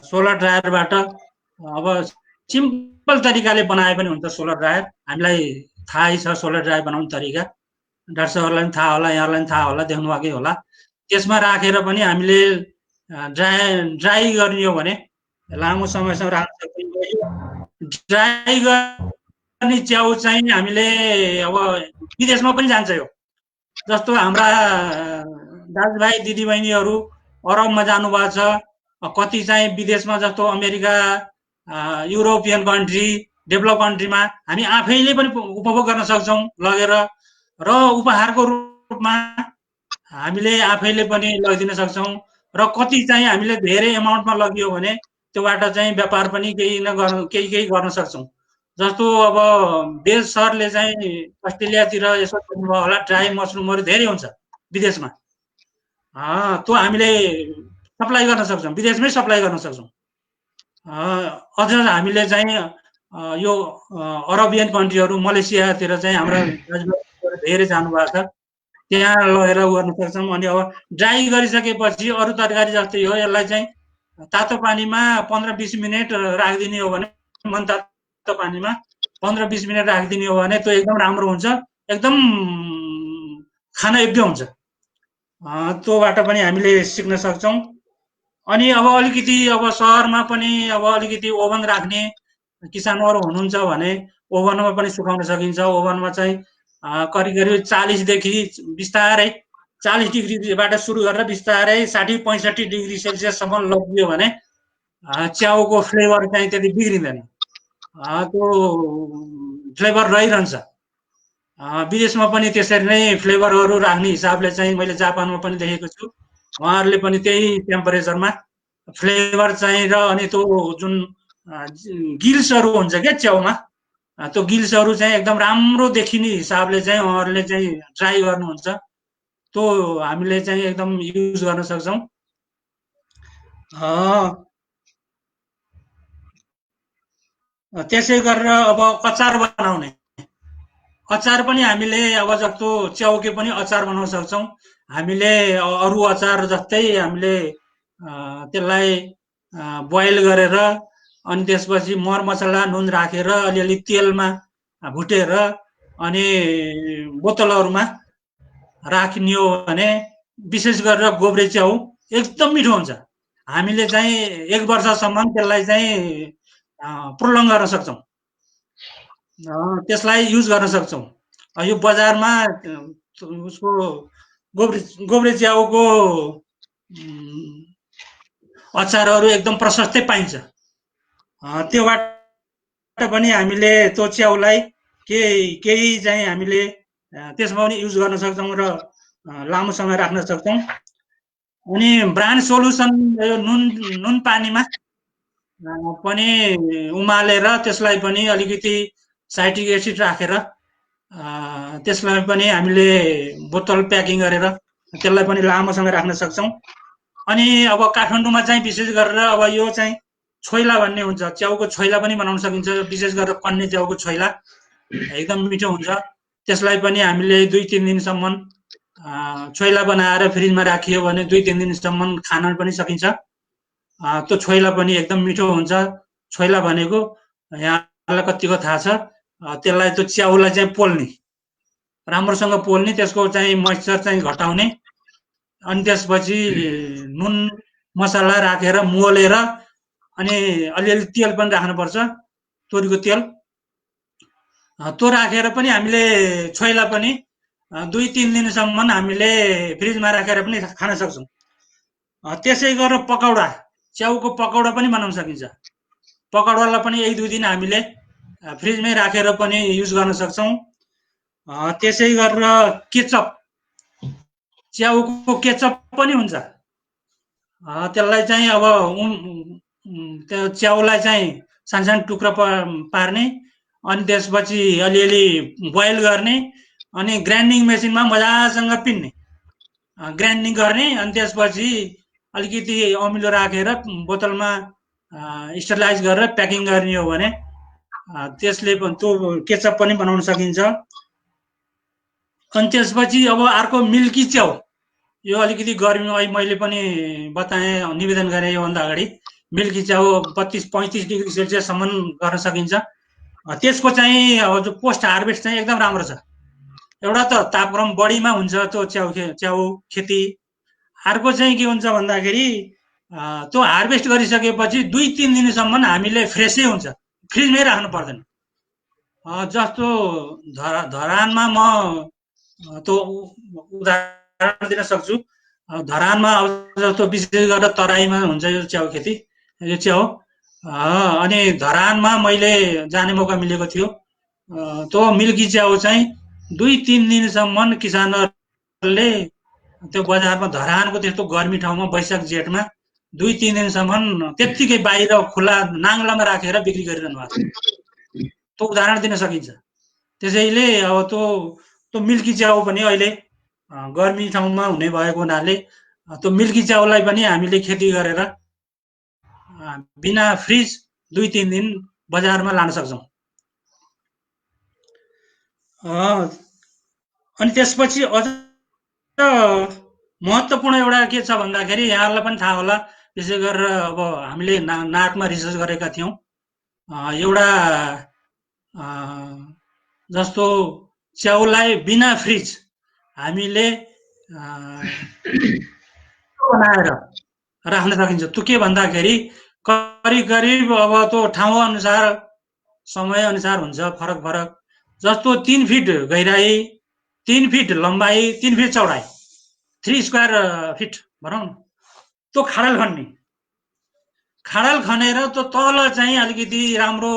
सोलर ड्रायरबाट अब सिम्पल तरिकाले बनाए पनि हुन्छ। सोलर ड्रायर हामीलाई थाहै छ, सोलर ड्रायर बनाउने तरिका डाक्टर साहबहरूलाई पनि थाहा होला, यहाँहरूलाई पनि थाहा होला, देख्नु भएकै होला। त्यसमा राखेर पनि हामीले ड्राई गर्ने हो भने लामो समयसम्म राख्न सक्छौँ। ड्राई गर्ने च्याउ चाहिँ हामीले अब विदेशमा पनि जान्छ यो। जस्तो हाम्रा दाजुभाइ दिदीबहिनीहरू अरबमा जानुभएको छ, कति चाहिँ विदेशमा जस्तो अमेरिका, युरोपियन कन्ट्री, डेभलप कन्ट्रीमा हामी आफैले पनि उपभोग गर्न सक्छौँ लगेर, र उपहारको रूपमा हामीले आफैले पनि लगिदिन सक्छौँ, र कति चाहिँ हामीले धेरै एमाउन्टमा लगियो भने त्योबाट चाहिँ व्यापार पनि केही गर्न सक्छौँ। जस्तो अब बेज सरले चाहिँ अस्ट्रेलियातिर यसो गर्नुभयो होला, ड्राई मसरुमहरू धेरै हुन्छ विदेशमा, त्यो हामीले सप्लाई गर्न सक्छौँ, विदेशमै सप्लाई गर्न सक्छौँ। अझ हामीले चाहिँ यो अरबियन कन्ट्रीहरू, मलेसियातिर चाहिँ हाम्रा दाजुभाइहरू धेरै जानुभएको छ, त्यहाँ लगेर गर्न सक्छौँ। अनि अब ड्राई गरिसकेपछि अरू तरकारी जस्तै हो, यसलाई चाहिँ तातो पानीमा 15-20 मिनट राखिदिने हो भने, मन तातो पानीमा 15-20 मिनट राखिदिने हो भने त्यो एकदम राम्रो हुन्छ, एकदम खान योग्य हुन्छ। त्योबाट पनि हामीले सिक्न सक्छौँ। अनि अब अलिकति अब सहरमा पनि अब अलिकति ओभन राख्ने किसानहरू हुनुहुन्छ भने ओभनमा पनि सुकाउन सकिन्छ। ओभनमा चाहिँ करिब 40 देखि बिस्तारै 40 डिग्रीबाट सुरु गरेर बिस्तारै 60-65 डिग्री सेल्सियससम्म लगियो भने च्याउको फ्लेभर चाहिँ त्यति बिग्रिँदैन, त्यो फ्लेभर रहिरहन्छ। विदेशमा पनि त्यसरी नै फ्लेभरहरू राख्ने हिसाबले चाहिँ मैले जापानमा पनि देखेको छु, उहाँहरूले पनि त्यही टेम्परेचरमा फ्लेभर चाहिँ, र अनि त्यो जुन गिल्सहरू हुन्छ क्या च्याउमा, त्यो गिल्सहरू चाहिँ एकदम राम्रो देखिने हिसाबले चाहिँ उहाँहरूले चाहिँ ट्राई गर्नुहुन्छ। त्यो हामीले चाहिँ एकदम युज गर्न सक्छौँ। त्यसै गरेर अब अचार बनाउने, अचार पनि हामीले अब जस्तो च्याउके पनि अचार बनाउन सक्छौँ। हामीले अरू अचार जस्तै हामीले त्यसलाई बोइल गरेर अनि त्यसपछि मरमसला नुन राखेर अलिअलि तेलमा भुटेर अनि बोतलहरूमा राख्ने हो भने विशेष गरेर गोब्रे च्याउ एकदम मिठो हुन्छ। हामीले चाहिँ 1 वर्षसम्म त्यसलाई चाहिँ प्रोलङ गर्न सक्छौँ, त्यसलाई युज गर्न सक्छौँ। यो बजारमा उसको गोब्रे च्याउको अचारहरू एकदम प्रशस्तै पाइन्छ। त्योबाट पनि हामीले त्यो च्याउलाई केही चाहिँ हामीले त्यसमा पनि युज गर्न सक्छौँ र लामो समय राख्न सक्छौँ। अनि ब्रान्ड सोलुसन यो नुन पानीमा पनि उमालेर त्यसलाई पनि अलिकति साइट्रिक एसिड राखेर त्यसलाई पनि हामीले बोतल प्याकिङ गरेर त्यसलाई पनि लामो समय राख्न सक्छौँ। अनि अब काठमाडौँमा चाहिँ विशेष गरेर अब यो चाहिँ छोइला भन्ने हुन्छ, च्याउको छोइला पनि बनाउन सकिन्छ। विशेष गरेर कन्ने च्याउको छोइला एकदम मिठो हुन्छ। त्यसलाई पनि हामीले 2-3 दिनसम्म छोइला बनाएर फ्रिजमा राखियो भने 2-3 दिनसम्म खान पनि सकिन्छ। त्यो छोइला पनि एकदम मिठो हुन्छ। छोइला भनेको यहाँलाई कतिको थाहा छ, त्यसलाई त्यो च्याउलाई चाहिँ पोल्ने, राम्रोसँग पोल्ने, त्यसको चाहिँ मोइस्चर चाहिँ घटाउने, अनि त्यसपछि नुन मसला राखेर मोलेर अनि अलिअलि तेल पनि राख्नुपर्छ, तोरीको तेल। त्यो राखेर पनि हामीले छोइला पनि 2-3 दिनसम्म हामीले फ्रिजमा राखेर पनि खान सक्छौँ। त्यसै गरेर पकौडा, च्याउको पकौडा पनि बनाउन सकिन्छ। पकौडालाई पनि 1-2 दिन हामीले फ्रिजमै राखेर पनि युज गर्न सक्छौँ। त्यसै गरेर केचप, च्याउको केचप पनि हुन्छ। त्यसलाई चाहिँ अब त्यो च्याउलाई चाहिँ सानो टुक्रा पार्ने, अनि त्यसपछि अलिअलि बोइल गर्ने, अनि ग्राइन्डिङ मेसिनमा मजासँग पिन्ने, ग्राइन्डिङ गर्ने, अनि त्यसपछि अलिकति अमिलो राखेर बोतलमा स्टरलाइज गरेर प्याकिङ गर्ने हो भने त्यसले त्यो केचप पनि बनाउन सकिन्छ। अनि त्यसपछि अब अर्को मिल्की च्याउ, यो अलिकति गर्मी मैले पनि बताएँ, निवेदन गरेँ योभन्दा अगाडि। मिल्की च्याउ 32-35 डिग्री सेल्सियससम्म गर्न सकिन्छ। त्यसको चाहिँ जो पोस्ट हार्भेस्ट चाहिँ एकदम राम्रो छ। एउटा त तापक्रम बढीमा हुन्छ त्यो च्याउ खेती, अर्को चाहिँ के हुन्छ भन्दाखेरि त्यो हार्भेस्ट गरिसकेपछि 2-3 दिनसम्म हामीले फ्रेसै हुन्छ, फ्रिजमै राख्नु पर्दैन। जस्तो धरानमा म त्यो उदाहरण दिन सक्छु। धरानमा अब जस्तो विशेष गरेर तराईमा हुन्छ यो च्याउ खेती, यो च्याउ। अनि धरानमा मैले जाने मौका मिलेको थियो। त्यो मिल्की च्याउ चाहिँ 2-3 दिनसम्म किसानहरूले त्यो बजारमा धरानको त्यस्तो गर्मी ठाउँमा वैशाख जेठमा 2-3 दिनसम्म त्यत्तिकै बाहिर खुला नाङ्लामा राखेर बिक्री गरिरहनु भएको छ। त्यो उदाहरण दिन सकिन्छ। त्यसैले अब त्यो मिल्की च्याउ पनि अहिले गर्मी ठाउँमा हुने भएको हुनाले त्यो मिल्की च्याउलाई पनि हामीले खेती गरेर बिना फ्रिज 2-3 दिन बजारमा लान सक्छौँ। अनि त्यसपछि अझ महत्त्वपूर्ण एउटा के छ भन्दाखेरि यहाँहरूलाई पनि थाहा होला, विशेष गरेर अब हामीले नार्कमा रिसर्च गरेका थियौँ। एउटा जस्तो च्याउलाई बिना फ्रिज हामीले बनाएर राख्न सकिन्छ। त्यो के भन्दाखेरि करिब अब त्यो ठाउँ अनुसार समय अनुसार हुन्छ फरक फरक। जस्तो 3 फिट गहिराई, 3 फिट लम्बाई, 3 फिट चौडाइ, 3 स्क्वायर फिट भनौँ न, त्यो खाडल खन्ने। खाडल खनेर त्यो तल चाहिँ अलिकति राम्रो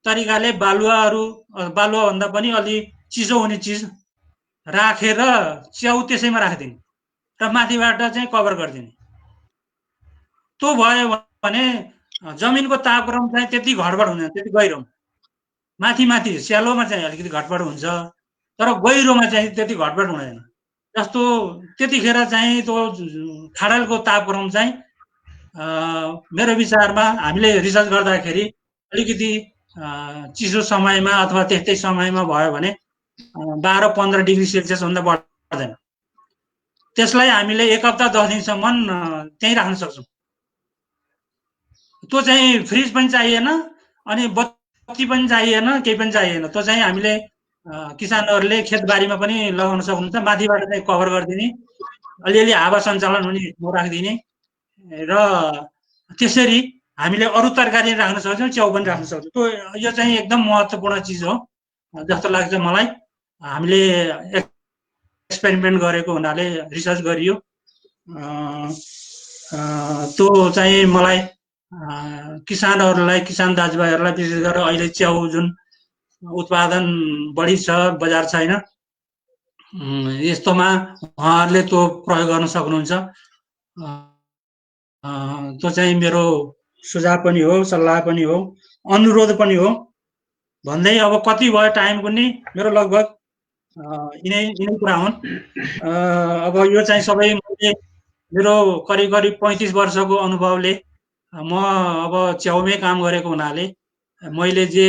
तरिकाले बालुवाभन्दा पनि अलि चिसो हुने चिज राखेर च्याउ त्यसैमा राखिदिने र माथिबाट चाहिँ कभर गरिदिने। त्यो भयो भने जमिनको तापक्रम चाहिँ त्यति घटबड हुँदैन, त्यति गहिरोमा। माथि स्यालोमा चाहिँ अलिकति घटबड हुन्छ, तर गहिरोमा चाहिँ त्यति घटबड हुँदैन। जस्तो त्यतिखेर चाहिँ त्यो खाडलको तापक्रम चाहिँ मेरो विचारमा हामीले रिसर्च गर्दाखेरि अलिकति चिसो समयमा अथवा त्यस्तै समयमा भयो भने 12-15 डिग्री सेल्सियस भन्दा बढ्दैन। त्यसलाई हामीले 1 हप्ता 10 दिनसम्म त्यहीँ राख्न सक्छौँ। त्यो चाहिँ फ्रिज पनि चाहिएन अनि बत्ती पनि चाहिएन, केही पनि चाहिएन। त्यो चाहिँ हामीले किसानहरूले खेतबारीमा पनि लगाउन सक्नुहुन्छ। माथिबाट चाहिँ कभर गरिदिने, अलिअलि हावा सञ्चालन हुने ठाउँ राखिदिने र त्यसरी हामीले अरू तरकारी राख्न सक्छौँ, च्याउ पनि राख्न सक्छौँ। त्यो यो चाहिँ एकदम महत्त्वपूर्ण चिज हो जस्तो लाग्छ मलाई। हामीले एक्सपेरिमेन्ट गरेको हुनाले रिसर्च गरियो। त्यो चाहिँ मलाई किसानहरूलाई, किसान दाजुभाइहरूलाई विशेष गरेर अहिले च्याउ जुन उत्पादन बढी छ, बजार छैन, यस्तोमा उहाँहरूले त्यो प्रयोग गर्न सक्नुहुन्छ। त्यो चाहिँ मेरो सुझाव पनि हो, सल्लाह पनि हो, अनुरोध पनि हो। भन्दै अब कति भयो टाइम पनि मेरो लगभग यिनै कुरा हुन्। अब यो चाहिँ सबै मेरो करिब 35 वर्षको अनुभवले म अब च्याउमै काम गरेको हुनाले मैले जे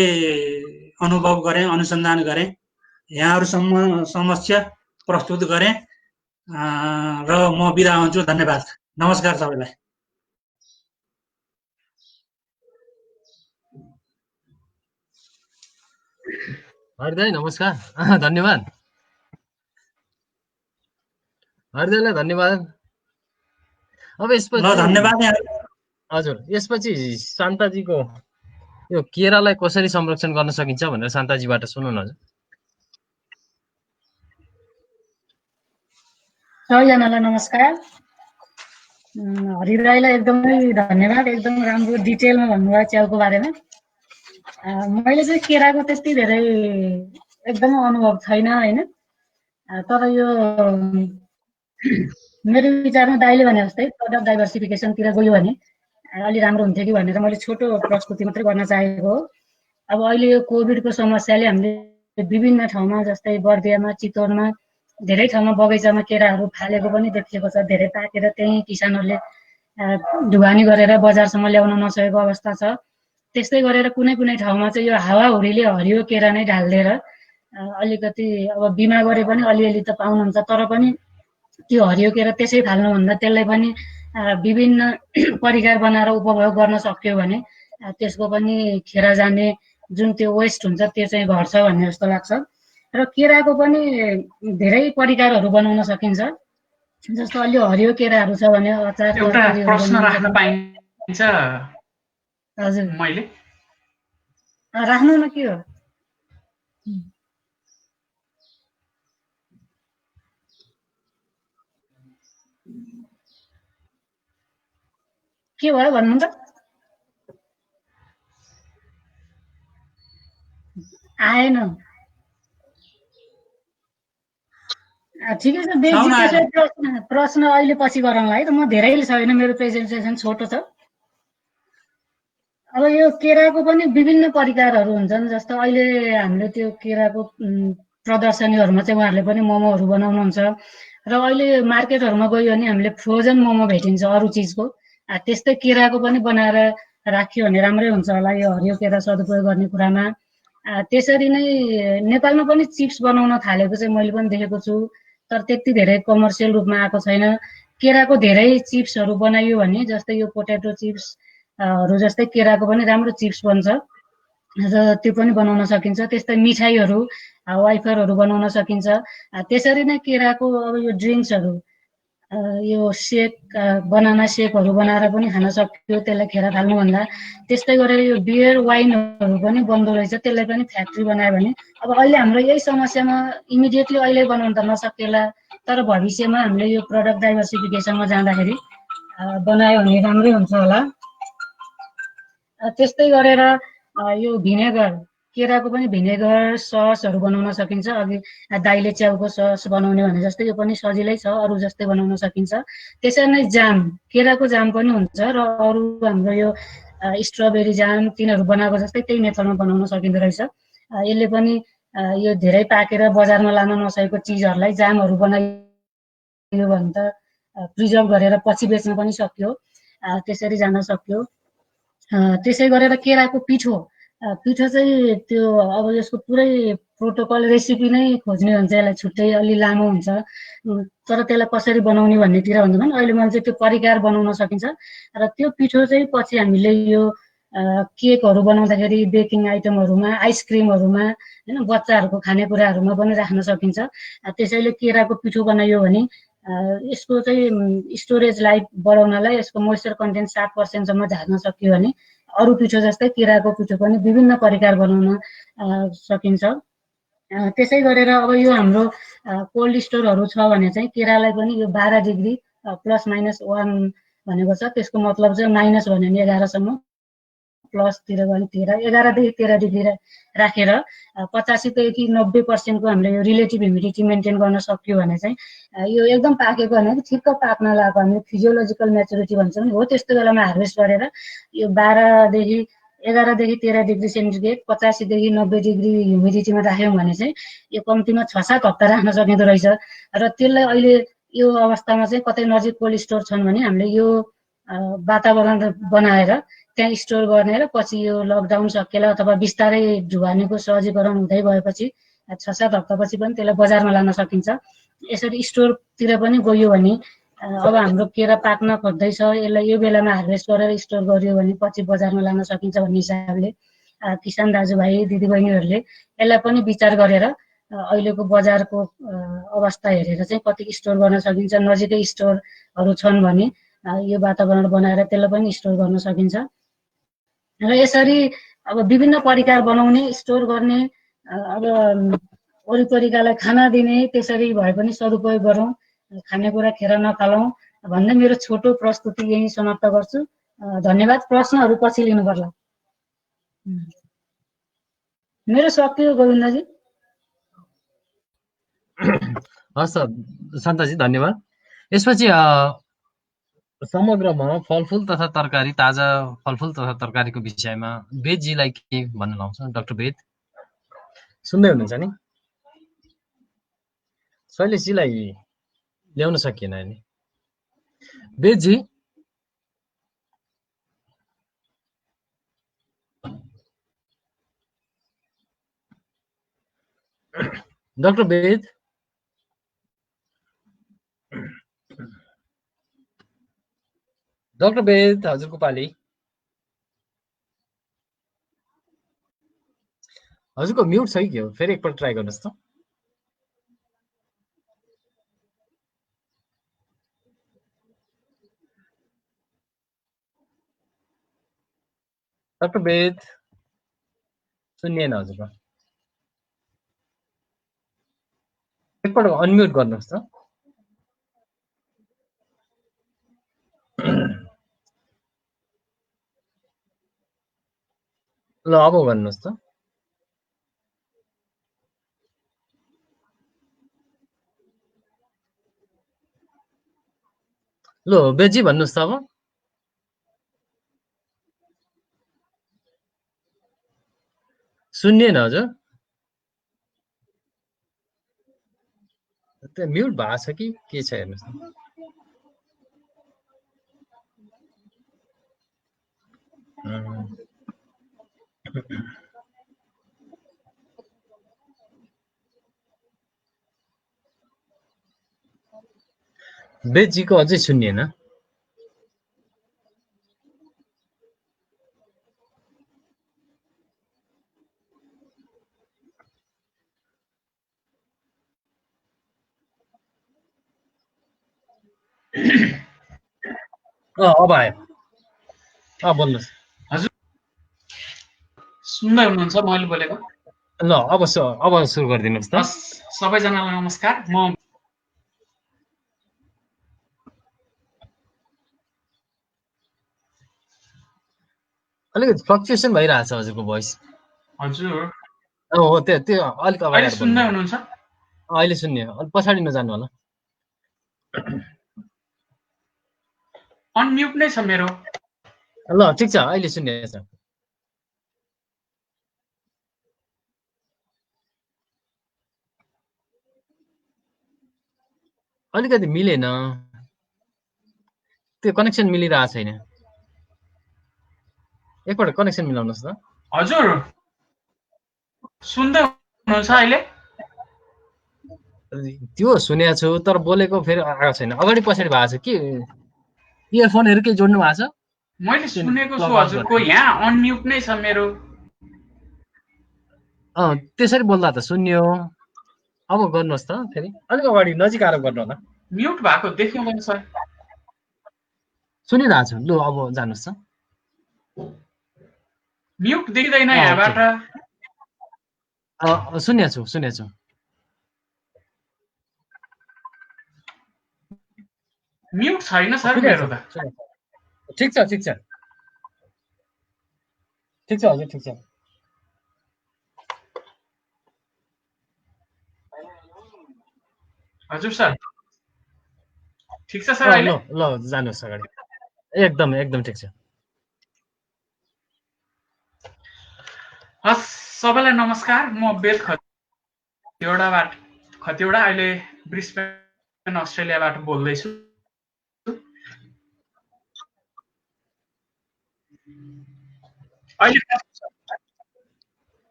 अनुभव गरेँ, अनुसन्धान गरेँ, यहाँहरूसम्म समक्ष प्रस्तुत गरेँ र म बिदा हुन्छु। धन्यवाद। नमस्कार सबैलाई। हरिदाई नमस्कार। धन्यवाद। हरिदाईलाई धन्यवाद। अब यसपछि धन्यवाद। हजुर, यसपछि शान्ताजीको यो केरालाई कसरी संरक्षण गर्न सकिन्छ भनेर शान्ताजीबाट सुनौँ न। हजुर, सबैजनालाई नमस्कार। हरिदाईलाई एकदमै धन्यवाद, एकदम राम्रो डिटेलमा भन्नुभयो च्याउको बारेमा। मैले चाहिँ केराको त्यति धेरै एकदमै अनुभव छैन होइन, तर यो मेरो विचारमा दाइले भने जस्तै प्रडक्ट डाइभर्सिफिकेसनतिर गयो भने अलि राम्रो हुन्थ्यो कि भनेर मैले छोटो प्रस्तुति मात्रै गर्न चाहेको हो। अब अहिले यो कोभिडको समस्याले हामीले विभिन्न ठाउँमा जस्तै बर्दियामा, चितवनमा धेरै ठाउँमा बगैँचामा केराहरू फालेको पनि देखिएको छ। धेरै पाकेर त्यही किसानहरूले ढुवानी गरेर बजारसम्म ल्याउन नसकेको अवस्था छ। त्यस्तै गरेर कुनै कुनै ठाउँमा चाहिँ यो हावाहुरीले हरियो केरा नै ढालिदिएर अलिकति अब बिमा गरे पनि अलिअलि त पाउनुहुन्छ, तर पनि त्यो हरियो केरा त्यसै फाल्नुभन्दा त्यसलाई पनि विभिन्न परिकार बनाएर उपभोग गर्न सक्यो भने त्यसको पनि खेर जाने जुन त्यो वेस्ट हुन्छ त्यो चाहिँ घट्छ भन्ने जस्तो लाग्छ। र केराको पनि धेरै परिकारहरू बनाउन सकिन्छ। जस्तो अलि हरियो केराहरू छ भने अचार एउटा तरकारीहरू प्रश्न बनाउन राख्न सकिन्छ। पाइन्छ हजुर मैले? राख्नु न, के हो? के भयो भन्नु त? आएन। ठिकै छ बेजी, साउन आएन। त्यसो प्रश्न अहिले पछि गरौँला है त। म धेरै छैन, मेरो प्रेजेन्टेसन छोटो छ। अब यो केराको पनि विभिन्न परिकारहरू हुन्छन्। जस्तो अहिले हामीले त्यो केराको प्रदर्शनीहरूमा चाहिँ उहाँहरूले पनि मोमोहरू बनाउनुहुन्छ। र अहिले मार्केटहरूमा गयो भने हामीले फ्रोजन मोमो भेटिन्छ अरू चिजको। त्यस्तै केराको पनि बनाएर राख्यो भने राम्रै हुन्छ होला, यो हरियो केरा सदुपयोग गर्ने कुरामा। त्यसरी नै नेपालमा पनि चिप्स बनाउन थालेको चाहिँ मैले पनि देखेको छु, तर त्यति धेरै कमर्सियल रूपमा आएको छैन। केराको धेरै चिप्सहरू बनाइयो भने, जस्तै यो पोटेटो चिप्स हरू जस्तै केराको पनि राम्रो चिप्स बन्छ र त्यो पनि बनाउन सकिन्छ। त्यस्तै मिठाईहरू, वाइफरहरू बनाउन सकिन्छ। त्यसरी नै केराको अब यो ड्रिङ्क्सहरू, यो सेक, बनाना सेकहरू बनाएर पनि खान सक्यो त्यसलाई खेर फाल्नुभन्दा। त्यस्तै गरेर यो बियर वाइनहरू पनि बन्दो रहेछ, त्यसलाई पनि फ्याक्ट्री बनायो भने। अब अहिले हाम्रो यही समस्यामा इमिडिएटली अहिले बनाउन त नसकेला, तर भविष्यमा हामीले यो प्रडक्ट डाइभर्सिफिकेसनमा जाँदाखेरि बनायो भने राम्रै हुन्छ होला। त्यस्तै गरेर यो भिनेगर, केराको पनि भिनेगर ससहरू बनाउन सकिन्छ। अघि दाइले च्याउको सस बनाउने भने जस्तै यो पनि सजिलै छ, अरू जस्तै बनाउन सकिन्छ। त्यसरी नै जाम, केराको जाम पनि हुन्छ र अरू हाम्रो यो स्ट्रबेरी जाम तिनीहरू बनाएको जस्तै त्यही मेथडमा बनाउन सकिँदो रहेछ। यसले पनि यो धेरै पाकेर बजारमा लान नसकेको चिजहरूलाई जामहरू बनाइयो भने त प्रिजर्भ गरेर पछि बेच्न पनि सक्यो, त्यसरी जान सक्यो। त्यसै गरेर केराको पिठो, पिठो चाहिँ त्यो अब यसको पुरै प्रोटोकल रेसिपी नै खोज्ने हुन्छ, यसलाई छुट्टै अलि लामो हुन्छ। तर त्यसलाई कसरी बनाउने भन्नेतिर भन्दा पनि अहिले मैले चाहिँ त्यो परिकार बनाउन सकिन्छ। र त्यो पिठो चाहिँ पछि हामीले यो केकहरू बनाउँदाखेरि, बेकिङ आइटमहरूमा, आइसक्रिमहरूमा, होइन, बच्चाहरूको खानेकुराहरूमा पनि राख्न सकिन्छ। त्यसैले केराको पिठो बनाइयो भने यसको चाहिँ स्टोरेज लाइफ बढाउनलाई यसको मोइस्चर कन्टेन्ट 7% झार्न सक्यो भने अरू पिठो जस्तै केराको पिठो पनि विभिन्न परिकार बनाउन सकिन्छ। त्यसै गरेर अब यो हाम्रो कोल्ड स्टोरहरू छ भने चाहिँ केरालाई पनि यो 12 डिग्री ±1 भनेको छ। त्यसको मतलब चाहिँ माइनस भन्यो भने 11सम्म, प्लसतिर गयो भने 11देखि 13 डिग्री राखेर 85 देखि 90%को हामीले यो रिलेटिभ ह्युमिडिटी मेन्टेन गर्न सक्यो भने चाहिँ यो एकदम पाकेको होइन, ठिक्क पाक्न लागेको, हामीले फिजियोलोजिकल म्याचुरिटी भन्छौँ नि हो, त्यस्तो बेलामा हार्भेस्ट गरेर यो 11देखि 13 डिग्री सेन्टिग्रेड 85देखि 90 डिग्री ह्युमिडिटीमा राख्यौँ भने चाहिँ यो कम्तीमा 6-7 हप्ता राख्न सकिँदो रहेछ। र त्यसलाई अहिले यो अवस्थामा चाहिँ कतै नजिक कोल्ड स्टोर छन् भने हामीले यो वातावरण बनाएर त्यहाँ स्टोर गर्ने र पछि यो लकडाउन सकिएला अथवा बिस्तारै ढुवानीको सहजीकरण हुँदै गएपछि 6-7 हप्तापछि पनि त्यसलाई बजारमा लान सकिन्छ। यसरी स्टोरतिर पनि गयो भने अब हाम्रो केरा पाक्न खोज्दैछ, यसलाई यो बेलामा हार्भेस्ट गरेर स्टोर गरियो भने पछि बजारमा लान सकिन्छ भन्ने हिसाबले किसान दाजुभाइ दिदीबहिनीहरूले यसलाई पनि विचार गरेर अहिलेको बजारको अवस्था हेरेर चाहिँ कति स्टोर गर्न सकिन्छ, नजिकै स्टोरहरू छन् भने यो वातावरण बनाएर त्यसलाई पनि स्टोर गर्न सकिन्छ। र यसरी अब विभिन्न परिकार बनाउने, स्टोर गर्ने, अब वरिपरिकालाई खाना दिने, त्यसरी भए पनि सदुपयोग गरौँ, खानेकुरा खेर नफालौँ भन्दै मेरो छोटो प्रस्तुति यही समाप्त गर्छु। धन्यवाद। प्रश्नहरू पछि लिनु पर्ला। मेरो सक्यो गोविन्दजी। हस् शान्ताजी, धन्यवाद। यसपछि समग्रमा फलफुल तथा तरकारी, ताजा फलफुल तथा तरकारीको विषयमा वेदजीलाई के भन्न लाउँछ? डाक्टर वेद सुन्दै हुनुहुन्छ नि? शैलेशजीलाई ल्याउन सकिएन नि। वेदजी, डाक्टर वेद, डाक्टर वेद, हजुरको पाली। हजुरको म्युट छ कि के हो? फेरि एकपल्ट ट्राई गर्नुहोस् त। डाक्टर वेद सुनिएन हजुरको। एकपल्ट अनम्युट गर्नुहोस् त। ल अब भन्नुहोस् त। ल बेजी भन्नुहोस् त अब। सुन्निएन हजुर। त्यो म्युट भएको छ कि के छ हेर्नुहोस् त। बेजीको अझै सुनिएन। अब आयो। भन्नुहोस्। हजुर सुन्दै हुनुहुन्छ मैले बोलेको? ल अब सुरु गरिदिनुहोस् त। सबैजनालाई नमस्कार। म अलिकति फ्लक्चुएसन भइरहेछ हजुरको भोइस। हजुर हो त्यो अलिक अगाडि अहिले सुन्दै हुनुहुन्छ? अहिले सुन्ने। अलिक पछाडि नजानु होला। अनम्युट नै छ मेरो। ल ठिक छ अहिले सुन्नेछ। अलिकति मिलेन, त्यो कनेक्सन मिलिरहेको छैन। एकपल्ट कनेक्सन मिलाउनुहोस् त। हजुर सुन्दै हुनुहुन्छ अहिले? त्यो सुनेको छु तर बोलेको फेरि आएको छैन, अगाडि पछाडि भएको छ कि। इयरफोनहरू केही जोड्नु भएको छ? मैले सुनेको छु हजुरको यहाँ अनम्युट नै छ मेरो। त्यसरी बोल्दा त सुन्यो। अब गर्नुहोस् त फेरि अलिक अगाडि नजिक आएर गर्नु होला। म्युट भएको देखिँदैन सर। सुनिरहेको छु। लु अब जानुहोस् त। म्युट देखिँदैन यहाँबाट। सुनेको छु। म्युट छैन सर मेरो त। ठिक छ हजुर ठिक छ। हजुर सर ठिक छ सर अहिले? ल जानुहोस् अगाडि। एकदम ठिक छ। हस् सबैलाई नमस्कार। म वेद खतिवडा अहिले ब्रिस्बेन अस्ट्रेलियाबाट बोल्दैछु। अहिले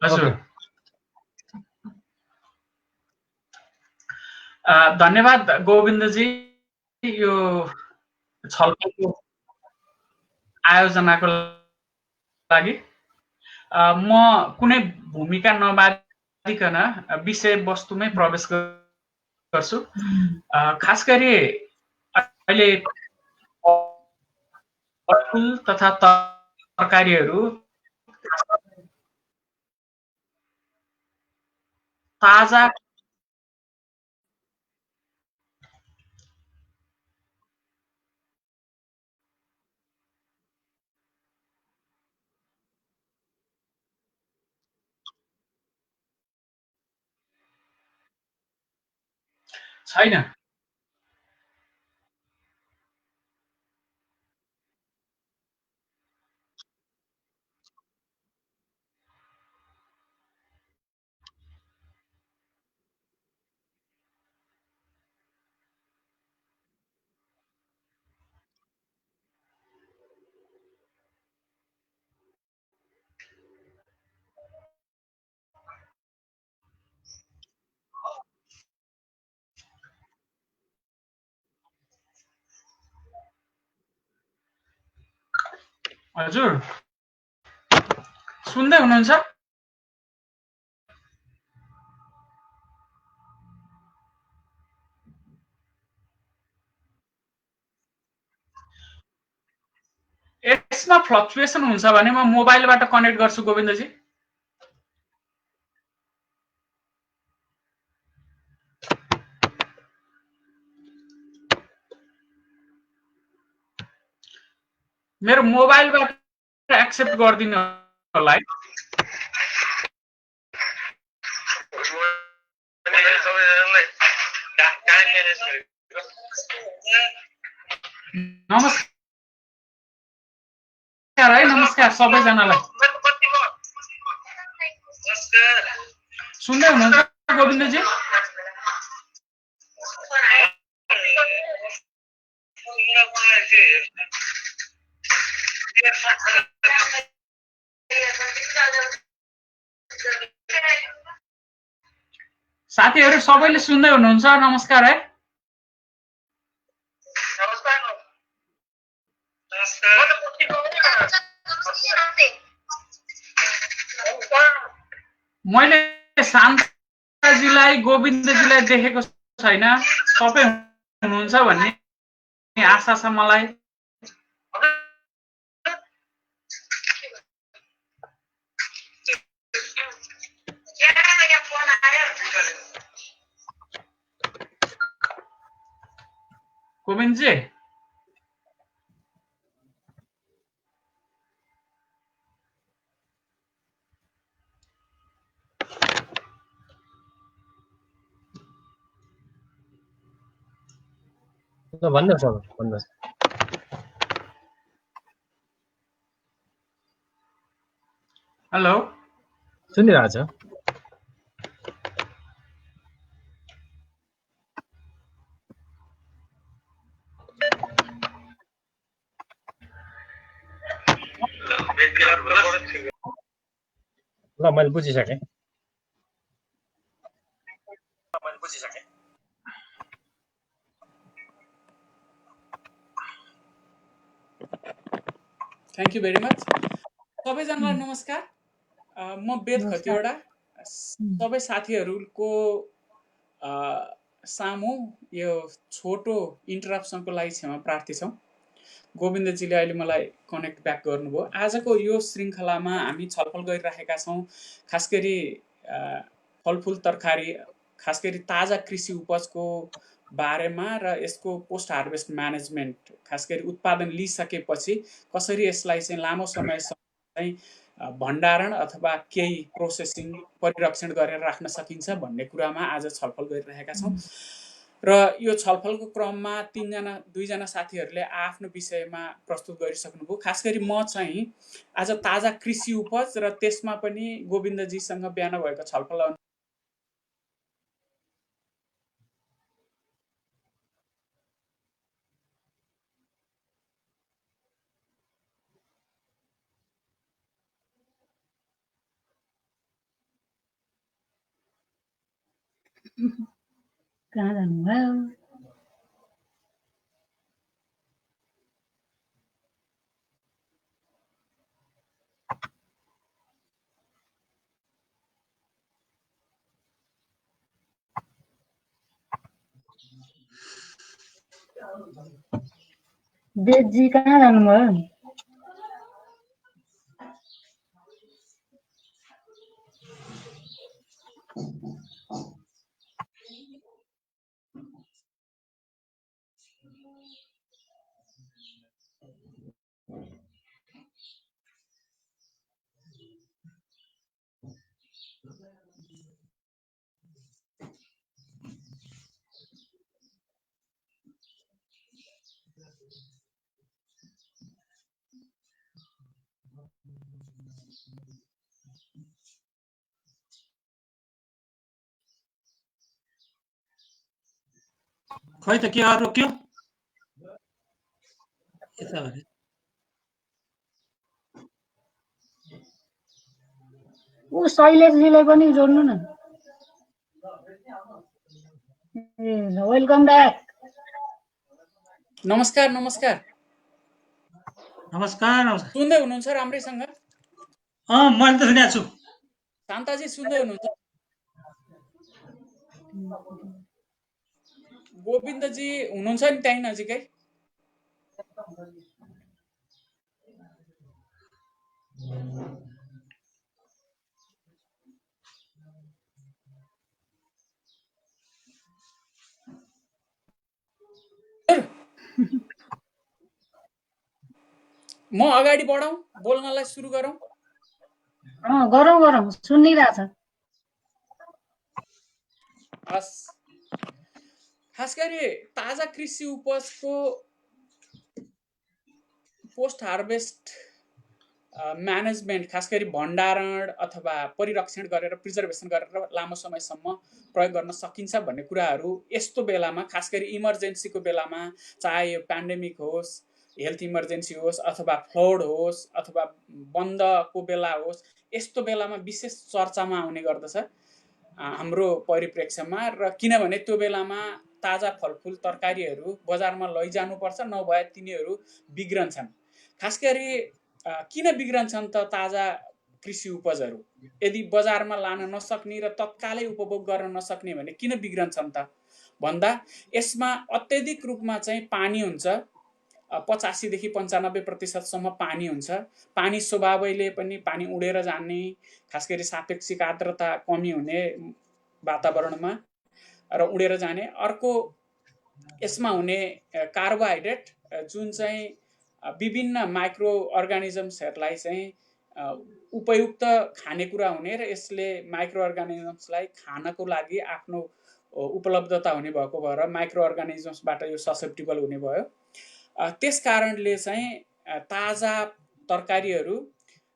हजुर धन्यवाद गोविन्दजी यो छलफलको आयोजनाको लागि। म कुनै भूमिका नबाँधिकन विषयवस्तुमै प्रवेश गर्छु। खास गरी अहिले फलफुल तथा तरकारीहरू ताजा छैन। हजुर सुन्दै हुनुहुन्छ? यस यसमा फ्लक्चुएसन हुन्छ भने म मोबाइलबाट कनेक्ट गर्छु गोविन्दजी। मेरो मोबाइलबाट एक्सेप्ट गर्दिनु होला है। नमस्कार है, नमस्कार सबैजनालाई। सुन्दै हुनुहुन्छ गोविन्दजी? साथीहरू सबैले सुन्दै हुनुहुन्छ? नमस्कार है। मैले शान्ताजीलाई गोविन्दजीलाई देखेको छैन, तपाईँ हुनुहुन्छ भन्ने आशा छ मलाई। गोविन्दजी भन्नुहोस् अब, भन्नुहोस्। हेलो, सुनिरहेछ? ल मैले बुझिसकेँ। Thank you very much. सबैजनालाई नमस्कार। म वेद खतिवडा सबै साथीहरूको सामु यो छोटो इन्टरप्सनको लागि क्षमा प्रार्थी छौँ। गोविन्दजीले अहिले मलाई कनेक्ट ब्याक गर्नुभयो। आजको यो श्रृङ्खलामा हामी छलफल गरिरहेका छौँ खास गरी फलफुल तरकारी, खास गरी ताजा कृषि उपजको बारेमा र यसको पोस्ट हार्भेस्ट म्यानेजमेन्ट, खास गरी उत्पादन लिइसकेपछि कसरी यसलाई चाहिँ लामो समयसम्म चाहिँ भण्डारण अथवा केही प्रोसेसिङ परिरक्षण गरेर राख्न सकिन्छ भन्ने कुरामा आज छलफल गरिरहेका छौँ। र यो छलफलको क्रममा दुईजना साथीहरूले आफ्नो विषयमा प्रस्तुत गरिसक्नुभयो। खास गरी म चाहिँ आज ताजा कृषि उपज र त्यसमा पनि गोविन्दजीसँग बिहान भएको छलफल कहाँ जानुभयो? बेजी कहाँ जानुभयो? खै त के रोक्यो? ऊ शैलेशजीलाई पनि जोड्नु न। Welcome back. नमस्कार नमस्कार। नमस्कार। सुन्दै हुनुहुन्छ राम्रैसँग? मैले त सुनेको छु। शान्ताजी सुन्दै हुनुहुन्छ? गोविन्दजी हुनुहुन्छ नि त्यहीँ नजिकै? म अगाडि बढाउँ, बोल्नलाई सुरु गरौँ। गरौँ सुनिरहेछ। हस्, खास गरी ताजा कृषि उपजको पोस्ट हार्भेस्ट म्यानेजमेन्ट, खास गरी भण्डारण अथवा परिरक्षण गरेर प्रिजर्भेसन गरेर लामो समयसम्म प्रयोग गर्न सकिन्छ भन्ने कुराहरू यस्तो बेलामा, खास गरी इमर्जेन्सीको बेलामा, चाहे यो पेन्डेमिक होस्, हेल्थ इमर्जेन्सी होस्, अथवा फ्लड होस्, अथवा बन्दको बेला होस्, यस्तो बेलामा विशेष चर्चामा आउने गर्दछ हाम्रो परिप्रेक्ष्यमा। र किनभने त्यो बेलामा ताजा फलफुल तरकारीहरू बजारमा लैजानुपर्छ, नभए तिनीहरू बिग्रन्छन्। खास गरी किन बिग्रन्छन् त ताजा कृषि उपजहरू? यदि बजारमा लान नसक्ने र तत्कालै उपभोग गर्न नसक्ने भने किन बिग्रन्छन् त भन्दा यसमा अत्यधिक रूपमा चाहिँ पानी हुन्छ। 85 देखि 95% पानी हुन्छ। पानी स्वभावैले पनि पानी उडेर जाने, खास गरी सापेक्षिक आर्द्रता कमी हुने वातावरणमा र उडेर जाने। अर्को यसमा हुने कार्बोहाइड्रेट जुन चाहिँ विभिन्न माइक्रो अर्गानिजम्सहरूलाई चाहिँ उपयुक्त खानेकुरा हुने र यसले माइक्रो अर्गानिजम्सलाई खानको लागि आफ्नो उपलब्धता हुने भएको भएर माइक्रो अर्गानिजम्सबाट यो ससेप्टेबल हुने भयो। त्यस कारणले चाहिँ ताजा तरकारीहरू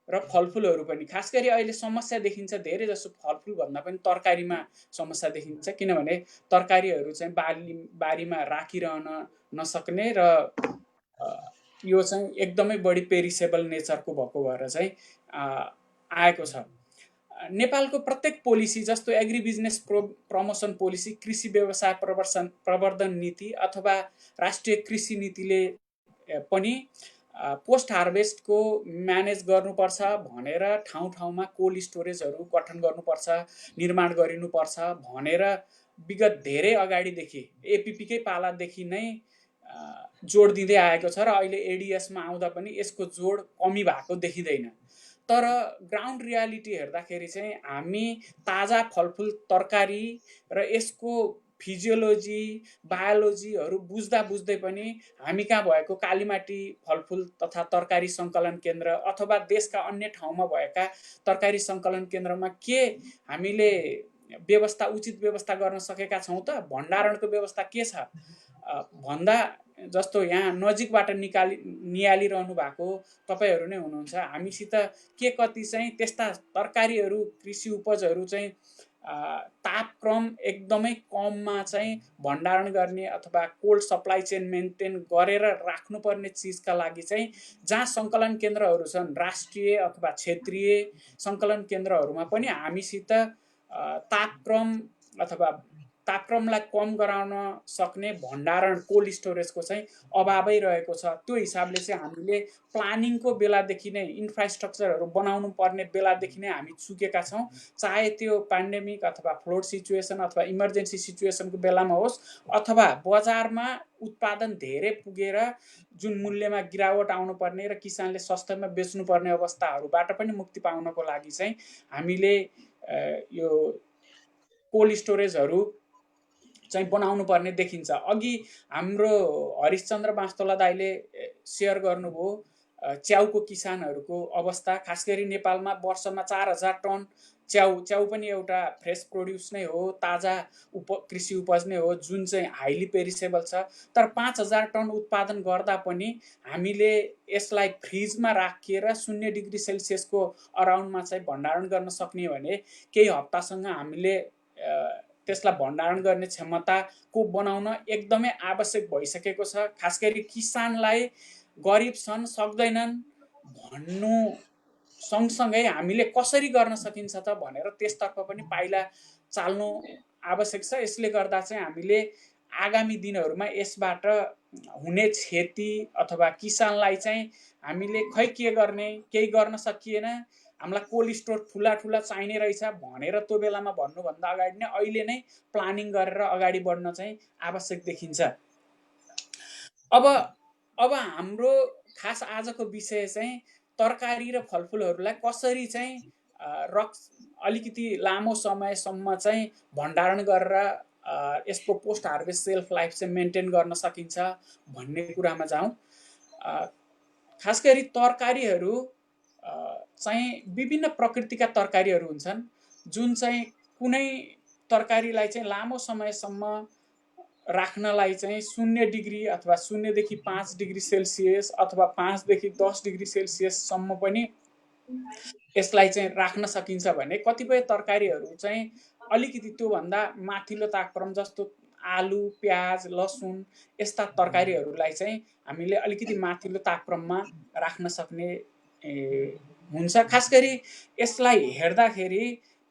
र फलफुलहरू पनि, खास गरी अहिले समस्या देखिन्छ धेरै जसो फलफुल भन्दा पनि तरकारीमा समस्या देखिन्छ। किनभने तरकारीहरू चाहिँ बारीमा राखिरहन नसक्ने र यो चाहिँ एकदमै बढी पेरिसेबल नेचरको भएको भएर चाहिँ आएको छ। नेपालको प्रत्येक पोलिसी जस्तो एग्री बिजनेस प्रमोसन पोलिसी, कृषि व्यवसाय प्रवर्धन नीति अथवा राष्ट्रिय कृषि नीतिले पनि पोस्ट हार्भेस्टको म्यानेज गर्नुपर्छ भनेर ठाउँ ठाउँमा कोल्ड स्टोरेजहरू गठन गर्नुपर्छ, निर्माण गरिनुपर्छ भनेर विगत धेरै अगाडिदेखि एपिपीकै पालादेखि नै जोड दिँदै आएको छ र अहिले एडिएसमा आउँदा पनि यसको जोड कमी भएको देखिँदैन। तर ग्राउन्ड रियालिटी हेर्दाखेरि चाहिँ हामी ताजा फलफुल तरकारी र यसको फिजियोलोजी बायोलोजीहरू बुझ्दा बुझ्दै पनि हामी कहाँ भएको कालीमाटी फलफुल तथा तरकारी सङ्कलन केन्द्र अथवा देशका अन्य ठाउँमा भएका तरकारी सङ्कलन केन्द्रमा के हामीले व्यवस्था, उचित व्यवस्था गर्न सकेका छौँ त? भण्डारणको व्यवस्था के छ भन्दा जस्तो यहाँ नजिकबाट निहालिरहनु भएको तपाईहरू नै हुनुहुन्छ। हामीसित के कति चाहिँ त्यस्ता तरकारीहरू, कृषि उपजहरू चाहिँ तापक्रम एकदमै कममा चाहिँ भण्डारण गर्ने अथवा कोल्ड सप्लाई चेन मेन्टेन गरेर राख्नुपर्ने चिजका लागि चाहिँ जहाँ सङ्कलन केन्द्रहरू छन्, राष्ट्रिय अथवा क्षेत्रीय सङ्कलन केन्द्रहरूमा पनि हामीसित तापक्रम अथवा तापक्रमलाई कम गराउन सक्ने भण्डारण कोल्ड स्टोरेजको चाहिँ अभावै रहेको छ। त्यो हिसाबले चाहिँ हामीले प्लानिङको बेलादेखि नै, इन्फ्रास्ट्रक्चरहरू बनाउनु पर्ने बेलादेखि नै हामी चुकेका छौँ। चाहे त्यो पेन्डेमिक अथवा फ्लड सिचुएसन अथवा इमर्जेन्सी सिचुएसनको बेलामा होस् अथवा बजारमा उत्पादन धेरै पुगेर जुन मूल्यमा गिरावट आउनुपर्ने र किसानले सस्तैमा बेच्नुपर्ने अवस्थाहरूबाट पनि मुक्ति पाउनको लागि चाहिँ हामीले यो कोल्ड स्टोरेजहरू चाहिँ बनाउनु पर्ने देखिन्छ। अघि हाम्रो हरिशचन्द्र बास्तोला दाइले सेयर गर्नुभयो च्याउको किसानहरूको अवस्था। खास गरी नेपालमा वर्षमा 4000 टन च्याउ पनि एउटा फ्रेस प्रोड्युस नै हो, ताजा कृषि उपज नै हो जुन चाहिँ हाइली पेरिसेबल छ। तर 5000 टन उत्पादन गर्दा पनि हामीले यसलाई फ्रिजमा राखिएर 0 डिग्री सेल्सियसको अराउन्डमा चाहिँ भण्डारण गर्न सक्ने भने केही हप्तासँग हामीले त्यसलाई भण्डारण गर्ने क्षमताको बनाउन एकदमै आवश्यक भइसकेको छ। खास गरी किसानलाई गरिब छन्, सक्दैनन् भन्नु सँगसँगै हामीले कसरी गर्न सकिन्छ त भनेर त्यसतर्फ पनि पाइला चाल्नु आवश्यक छ। यसले गर्दा चाहिँ हामीले आगामी दिनहरूमा यसबाट हुने क्षति अथवा किसानलाई चाहिँ हामीले खै के गर्ने, केही गर्न सकिएन, हामीलाई कोल्ड स्टोर ठुला चाहिने रहेछ भनेर त्यो बेलामा भन्नुभन्दा अगाडि नै अहिले नै प्लानिङ गरेर अगाडि बढ्न चाहिँ आवश्यक देखिन्छ। अब हाम्रो खास आजको विषय चाहिँ तरकारी र फलफुलहरूलाई कसरी चाहिँ अलिकति लामो समयसम्म चाहिँ भण्डारण गरेर यसको पोस्ट हार्भेस्ट सेल्फ लाइफ चाहिँ मेन्टेन गर्न सकिन्छ भन्ने कुरामा जाउँ। खास गरी तरकारीहरू चाहिँ विभिन्न प्रकृतिका तरकारीहरू हुन्छन् जुन चाहिँ कुनै तरकारीलाई चाहिँ लामो समयसम्म राख्नलाई चाहिँ 0 डिग्री अथवा 0 देखि 5 डिग्री सेल्सियस अथवा 5 देखि 10 डिग्री सेल्सियससम्म पनि यसलाई चाहिँ राख्न सकिन्छ भने कतिपय तरकारीहरू चाहिँ अलिकति त्योभन्दा माथिल्लो तापक्रम जस्तो आलु, प्याज, लसुन यस्ता तरकारीहरूलाई चाहिँ हामीले अलिकति माथिल्लो तापक्रममा राख्न सक्ने हुन्छ। खास गरी यसलाई हेर्दाखेरि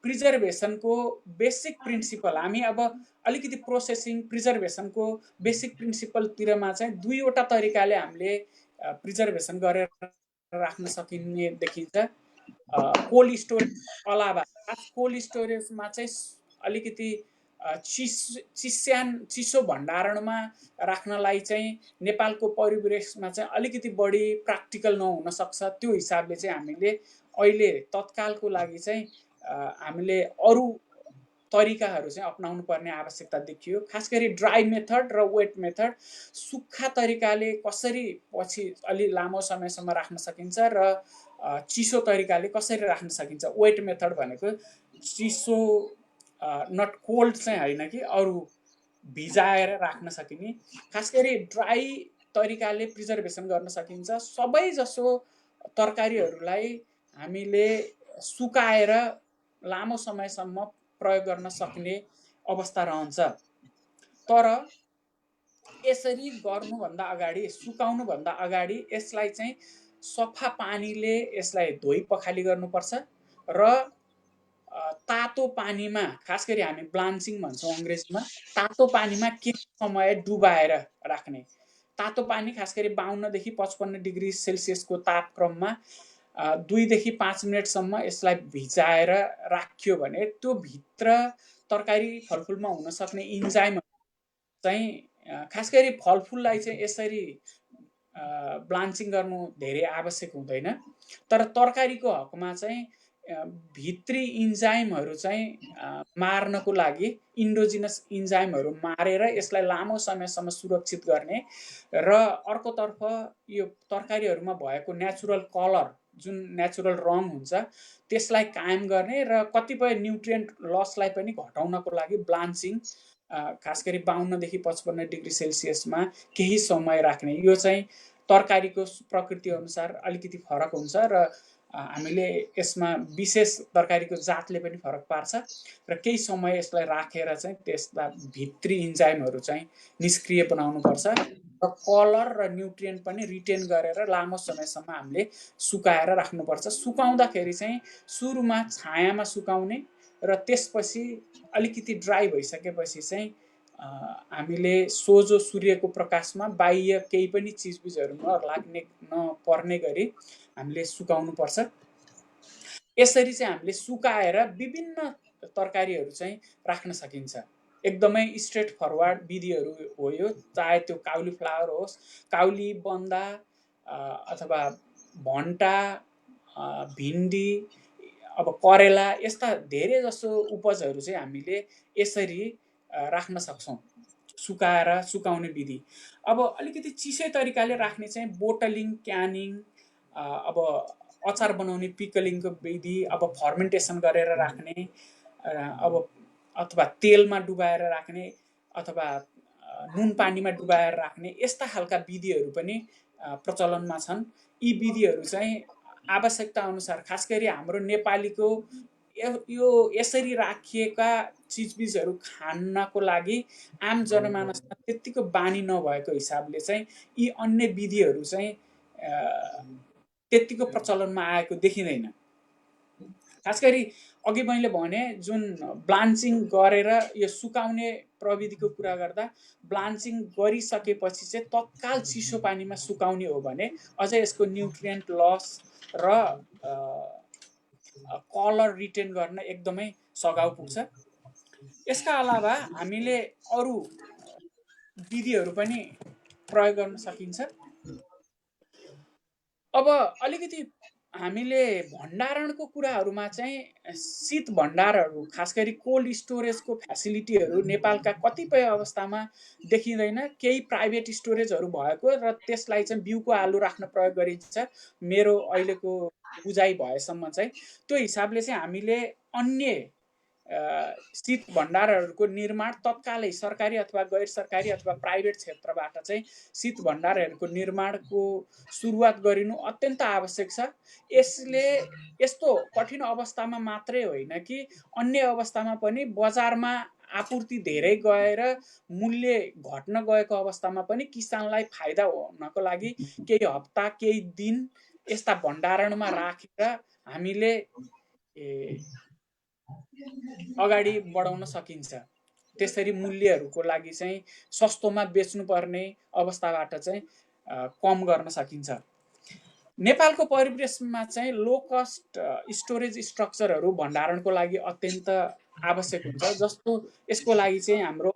प्रिजर्भेसनको बेसिक प्रिन्सिपल हामी अब अलिकति प्रोसेसिङ प्रिजर्भेसनको बेसिक प्रिन्सिपलतिरमा चाहिँ दुईवटा तरिकाले हामीले प्रिजर्भेसन गरेर राख्न सकिने देखिन्छ। कोल्ड स्टोरेज अलावा कोल्ड स्टोरेजमा चाहिँ अलिकति चिसो भण्डारणमा राख्नलाई चाहिँ नेपालको परिवेशमा चाहिँ अलिकति बढी प्राक्टिकल नहुन सक्छ। त्यो हिसाबले चाहिँ हामीले अहिले तत्कालको लागि चाहिँ हामीले अरू तरिकाहरू चाहिँ अपनाउनु पर्ने आवश्यकता देखियो। खास गरी ड्राई मेथड र वेट मेथड, सुक्खा तरिकाले कसरी पछि अलि लामो समयसम्म राख्न सकिन्छ र चिसो तरिकाले कसरी राख्न सकिन्छ। वेट मेथड भनेको चिसो नट कोल्ड चाहिँ होइन कि अरू भिजाएर राख्न सकिने। खास गरी ड्राई तरिकाले प्रिजर्भेसन गर्न सकिन्छ। सबै जसो तरकारीहरूलाई हामीले सुकाएर लामो समयसम्म प्रयोग गर्न सक्ने अवस्था रहन्छ। तर यसरी गर्नुभन्दा अगाडि, सुकाउनुभन्दा अगाडि यसलाई चाहिँ सफा पानीले यसलाई धोइ पखाली गर्नुपर्छ र तातो पानीमा, खास गरी हामी ब्लान्चिङ भन्छौँ अङ्ग्रेजीमा, तातो पानीमा केही समय डुबाएर राख्ने। तातो पानी खास गरी 52 देखि 55 डिग्री सेल्सियसको तापक्रममा 2 देखि 5 मिनटसम्म यसलाई भिजाएर राख्यो भने त्यो भित्र तरकारी फलफुलमा हुन सक्ने इन्जाइम चाहिँ खास गरी फलफुललाई चाहिँ यसरी ब्लान्चिङ गर्नु धेरै आवश्यक हुँदैन। तर तरकारीको हकमा चाहिँ भित्री इन्जाइमहरू चाहिँ मार्नको लागि इन्डोजिनस इन्जाइमहरू मारेर यसलाई लामो समयसम्म सुरक्षित गर्ने र अर्कोतर्फ यो तरकारीहरूमा भएको नेचुरल कलर, जुन नेचुरल रङ हुन्छ त्यसलाई कायम गर्ने र कतिपय न्युट्रिएन्ट लसलाई पनि घटाउनको लागि ब्लान्चिङ खास गरी 52 देखि 55 डिग्री सेल्सियसमा केही समय राख्ने। यो चाहिँ तरकारीको प्रकृति अनुसार अलिकति फरक हुन्छ र हामीले यसमा विशेष तरकारीको जातले पनि फरक पार्छ र केही समय यसलाई राखेर चाहिँ त्यसलाई भित्री इन्जाइमहरू चाहिँ निष्क्रिय बनाउनुपर्छ र कलर र न्युट्रिएन्ट पनि रिटेन गरेर लामो समयसम्म हामीले सुकाएर राख्नुपर्छ। सुकाउँदाखेरि चाहिँ सुरुमा छायामा सुकाउने र त्यसपछि अलिकति ड्राई भइसकेपछि चाहिँ हामीले सोझो सूर्यको प्रकाशमा बाह्य केही पनि चिजबिजहरू नपर्ने गरी हामीले सुकाउनुपर्छ। यसरी चाहिँ हामीले सुकाएर विभिन्न तरकारीहरू चाहिँ राख्न सकिन्छ। एकदमै स्ट्रेट फरवर्ड विधिहरू हो यो, चाहे त्यो काउली फ्लावर होस्, काउली, बन्दा अथवा भन्टा, भिन्डी, अब करेला, यस्ता धेरै जसो उपजहरू चाहिँ हामीले यसरी राख्न सक्छौँ सुकाएर सुकाउने विधि। अब अलिकति चिसै तरिकाले राख्ने चाहिँ बोटलिङ, क्यानिङ, अब अचार बनाउने पिकलिङको विधि, अब फर्मेन्टेसन गरेर राख्ने, अब अथवा तेलमा डुबाएर राख्ने अथवा नुन पानीमा डुबाएर राख्ने, यस्ता खालका विधिहरू पनि प्रचलनमा छन्। यी विधिहरू चाहिँ आवश्यकता अनुसार, खास गरी हाम्रो नेपालीको यो यसरी राखिएका चिजबिजहरू खानको लागि आम जनमानसमा त्यतिको बानी नभएको हिसाबले चाहिँ यी अन्य विधिहरू चाहिँ त्यतिको प्रचलनमा आएको देखिँदैन। खास गरी अघि मैले भने जुन ब्लान्चिङ गरेर यो सुकाउने प्रविधिको कुरा गर्दा, ब्लान्चिङ गरिसकेपछि चाहिँ तत्काल चिसो पानीमा सुकाउने हो भने अझै यसको न्युट्रिएन्ट लस र कलर रिटेन गर्न एकदमै सघाउ पुग्छ। यसका अलावा हामीले अरू विधिहरू पनि प्रयोग गर्न सकिन्छ। अब अलिकति हामीले भण्डारणको कुराहरूमा चाहिँ शीत भण्डारहरू खास गरी कोल्ड स्टोरेजको फ्यासिलिटीहरू नेपालका कतिपय अवस्थामा देखिँदैन। केही प्राइभेट स्टोरेजहरू भएको र त्यसलाई चाहिँ बिउको आलु राख्न प्रयोग गरिन्छ मेरो अहिलेको बुझाइ भएसम्म चाहिँ। त्यो हिसाबले चाहिँ हामीले अन्य शीत भण्डारहरूको निर्माण तत्कालै सरकारी अथवा गैर सरकारी अथवा प्राइभेट क्षेत्रबाट चाहिँ शीत भण्डारहरूको निर्माणको सुरुवात गरिनु अत्यन्त आवश्यक छ। यसले यस्तो कठिन अवस्थामा मात्रै होइन कि अन्य अवस्थामा पनि बजारमा आपूर्ति धेरै गएर मूल्य घट्न गएको अवस्थामा पनि किसानलाई फाइदा हुनको लागि केही हप्ता केही दिन यस्ता भण्डारणमा राखेर हामीले अगाडि बढाउन सकिन्छ। त्यसरी मूल्यहरूको लागि चाहिँ सस्तोमा बेच्नुपर्ने अवस्थाबाट चाहिँ कम गर्न सकिन्छ। नेपालको परिवेशमा चाहिँ लो कस्ट स्टोरेज स्ट्रक्चरहरू भण्डारणको लागि अत्यन्त आवश्यक हुन्छ। जस्तो यसको लागि चाहिँ हाम्रो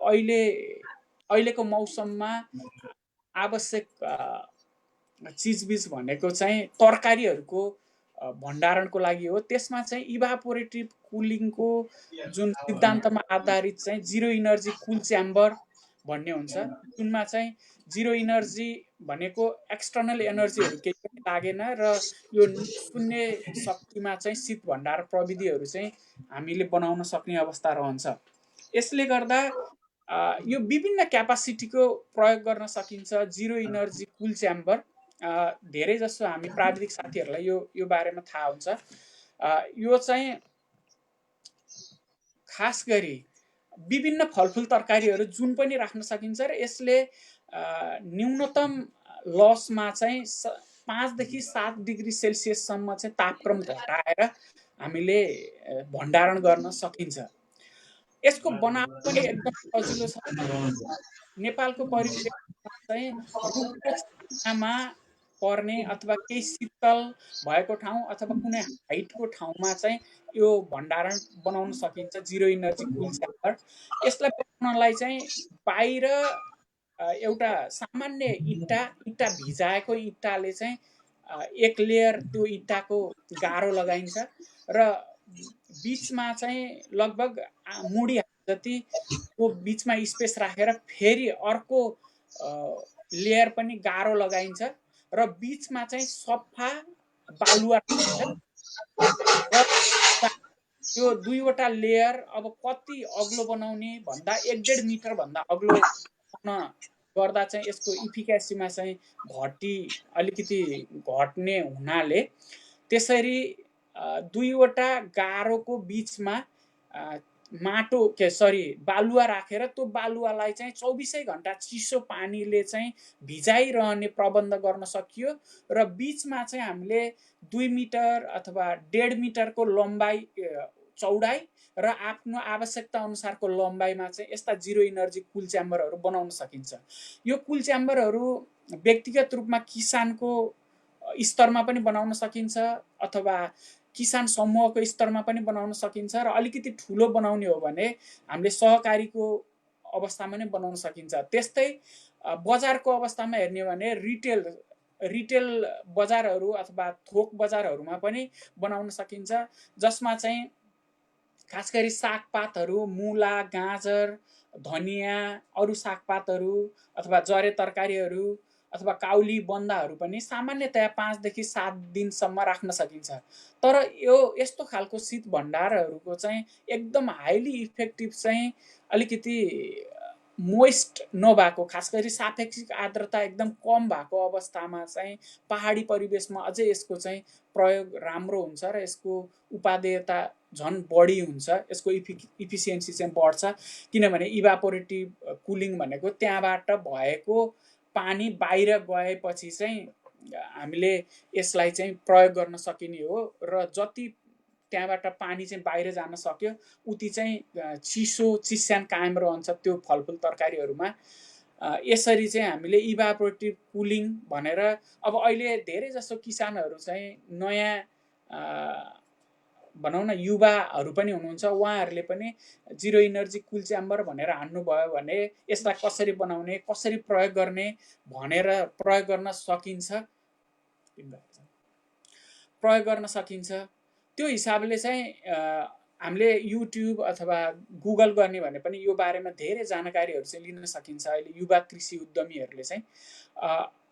अहिलेको मौसममा आवश्यक चिजबिज भनेको चाहिँ तरकारीहरूको भण्डारणको लागि हो। त्यसमा चाहिँ इभापोरेटिभ कुलिङको जुन सिद्धान्तमा आधारित चाहिँ जिरो इनर्जी कुल च्याम्बर भन्ने हुन्छ, जुनमा चाहिँ जिरो इनर्जी भनेको एक्सटर्नल एनर्जीहरू केही पनि लागेन र यो शून्य शक्तिमा चाहिँ शीत भण्डार प्रविधिहरू चाहिँ हामीले बनाउन सक्ने अवस्था रहन्छ। यसले गर्दा यो विभिन्न क्यापासिटीको प्रयोग गर्न सकिन्छ। जिरो इनर्जी कुल च्याम्बर धेरै जसो हामी प्राविधिक साथीहरूलाई यो बारेमा थाहा हुन्छ। यो चाहिँ खास गरी विभिन्न फलफुल तरकारीहरू जुन पनि राख्न सकिन्छ र यसले न्यूनतम लसमा चाहिँ 5 देखि 7 डिग्री सेल्सियससम्म चाहिँ तापक्रम घटाएर हामीले भण्डारण गर्न सकिन्छ। यसको बनावट पनि एकदम सजिलो छ। नेपालको परिवेशमा चाहिँ रुखको छायामा पर्ने अथवा केही शीतल भएको ठाउँ अथवा कुनै हाइटको ठाउँमा चाहिँ यो भण्डारण बनाउन सकिन्छ, जिरो इनर्जी कुल च्याम्बर। यसलाई बनाउनलाई चाहिँ बाहिर एउटा सामान्य इँटा भिजाएको इँटाले चाहिँ एक लेयर त्यो इँटाको गारो लगाइन्छ र बिचमा चाहिँ लगभग मुडी जति को बिचमा स्पेस राखेर फेरि अर्को लेयर पनि गारो लगाइन्छ र बिचमा चाहिँ सफा बालुवा राखिन्छ र त्यो दुईवटा लेयर अब कति अग्लो बनाउने भन्दा 1.5 मिटर भन्दा अग्लो बनाउन गर्दा चाहिँ यसको इफिकेसीमा चाहिँ अलिकति घट्ने हुनाले त्यसरी दुईवटा गारोको बिचमा बालुवा राखेर त्यो बालुवालाई चाहिँ 24 घण्टा चिसो पानीले चाहिँ भिजाइरहने प्रबन्ध गर्न सकियो र बिचमा चाहिँ हामीले 2 मिटर अथवा 1.5 मिटरको लम्बाइ चौडाइ र आफ्नो आवश्यकता अनुसारको लम्बाइमा चाहिँ यस्ता जिरो इनर्जी कुल च्याम्बरहरू बनाउन सकिन्छ। यो कुल च्याम्बरहरू व्यक्तिगत रूपमा किसानको स्तरमा पनि बनाउन सकिन्छ अथवा किसान समूहको स्तरमा पनि बनाउन सकिन्छ र अलिकति ठुलो बनाउने हो भने हामीले सहकारीको अवस्थामा नै बनाउन सकिन्छ। त्यस्तै बजारको अवस्थामा हेर्ने हो भने रिटेल बजारहरू अथवा थोक बजारहरूमा पनि बनाउन सकिन्छ, जसमा चाहिँ खास गरी सागपातहरू, मुला, गाजर, धनियाँ, अरू सागपातहरू अथवा जरे तरकारीहरू अथवा काउली बन्दाहरू पनि सामान्यतया 5 देखि 7 दिनसम्म राख्न सकिन्छ। तर यस्तो खालको शीत भण्डारहरूको चाहिँ एकदम हाइली इफेक्टिभ चाहिँ अलिकति मोइस्ट नभएको, खास गरी सापेक्षिक आर्द्रता एकदम कम भएको अवस्थामा चाहिँ पहाडी परिवेशमा अझै यसको चाहिँ प्रयोग राम्रो हुन्छ र यसको उपादेयता झन् बढी हुन्छ, यसको इफिसियन्सी चाहिँ बढ्छ। किनभने इभापोरेटिभ कुलिङ भनेको त्यहाँबाट भएको पानी बाहिर गएपछि चाहिँ हामीले यसलाई चाहिँ प्रयोग गर्न सकिने हो र जति त्यहाँबाट पानी चाहिँ बाहिर जान सक्यो उति चाहिँ चिस्यान कायम रहन्छ त्यो फलफुल तरकारीहरूमा। यसरी चाहिँ हामीले इभापोरेटिभ कुलिङ भनेर अब अहिले धेरै जसो किसानहरू चाहिँ नयाँ भनौँ न युवाहरू पनि हुनुहुन्छ, उहाँहरूले पनि जिरो इनर्जी कुल च्याम्बर भनेर हान्नुभयो भने यसलाई कसरी बनाउने, कसरी प्रयोग गर्ने भनेर प्रयोग गर्न सकिन्छ। प्रयोग गर्न सकिन्छ। त्यो हिसाबले चाहिँ हामीले युट्युब अथवा गुगल गर्ने भने पनि यो बारेमा धेरै जानकारीहरू चाहिँ लिन सकिन्छ अहिले युवा कृषि उद्यमीहरूले चाहिँ।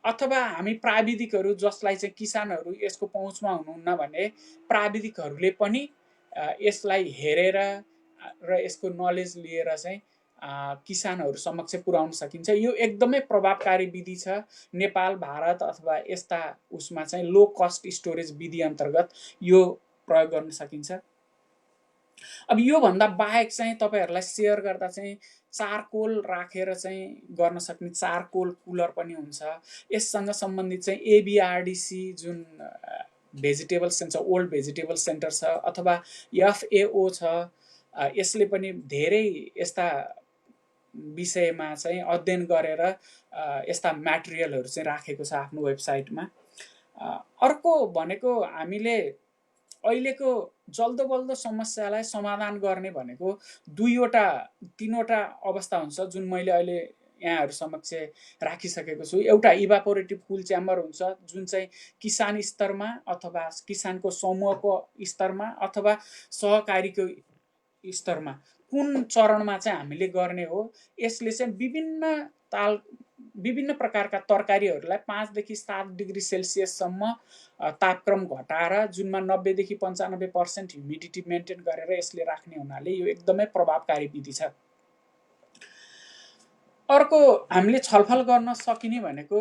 अथवा हामी प्राविधिकहरू जसलाई चाहिँ किसानहरू यसको पहुँचमा हुनुहुन्न भने प्राविधिकहरूले पनि यसलाई हेरेर र यसको नलेज लिएर चाहिँ किसानहरू समक्ष पुर्याउन सकिन्छ। यो एकदमै प्रभावकारी विधि छ। नेपाल, भारत अथवा यस्ता उसमा चाहिँ लो कस्ट स्टोरेज विधि अन्तर्गत यो प्रयोग गर्न सकिन्छ। अब योभन्दा बाहेक चाहिँ तपाईँहरूलाई सेयर गर्दा चाहिँ चारकोल राखेर चाहिँ गर्न सक्ने चारकोल कुलर पनि हुन्छ। यससँग सम्बन्धित चाहिँ एबिआरडिसी जुन vegetable centre, old vegetable centre छ अथवा एफएओ छ, यसले पनि धेरै यस्ता विषयमा चाहिँ अध्ययन गरेर यस्ता म्याटेरियलहरू चाहिँ राखेको छ आफ्नो वेबसाइटमा। अर्को भनेको हामीले अहिलेको जल्दो बल्दो समस्यालाई समाधान गर्ने भनेको 2-3वटा अवस्था हुन्छ जुन मैले अहिले यहाँहरू समक्ष राखिसकेको छु। एउटा इभापोरेटिभ कुल च्याम्बर हुन्छ जुन चाहिँ किसान स्तरमा अथवा किसानको समूहको स्तरमा अथवा सहकारीको स्तरमा कुन चरणमा चाहिँ हामीले गर्ने हो। यसले चाहिँ विभिन्न प्रकारका तरकारीहरूलाई 5 देखि 7 डिग्री सेल्सियससम्म तापक्रम घटाएर जुनमा 90 देखि 95% ह्युमिडिटी मेन्टेन गरेर यसले राख्ने हुनाले यो एकदमै प्रभावकारी विधि छ। अर्को हामीले छलफल गर्न सकिने भनेको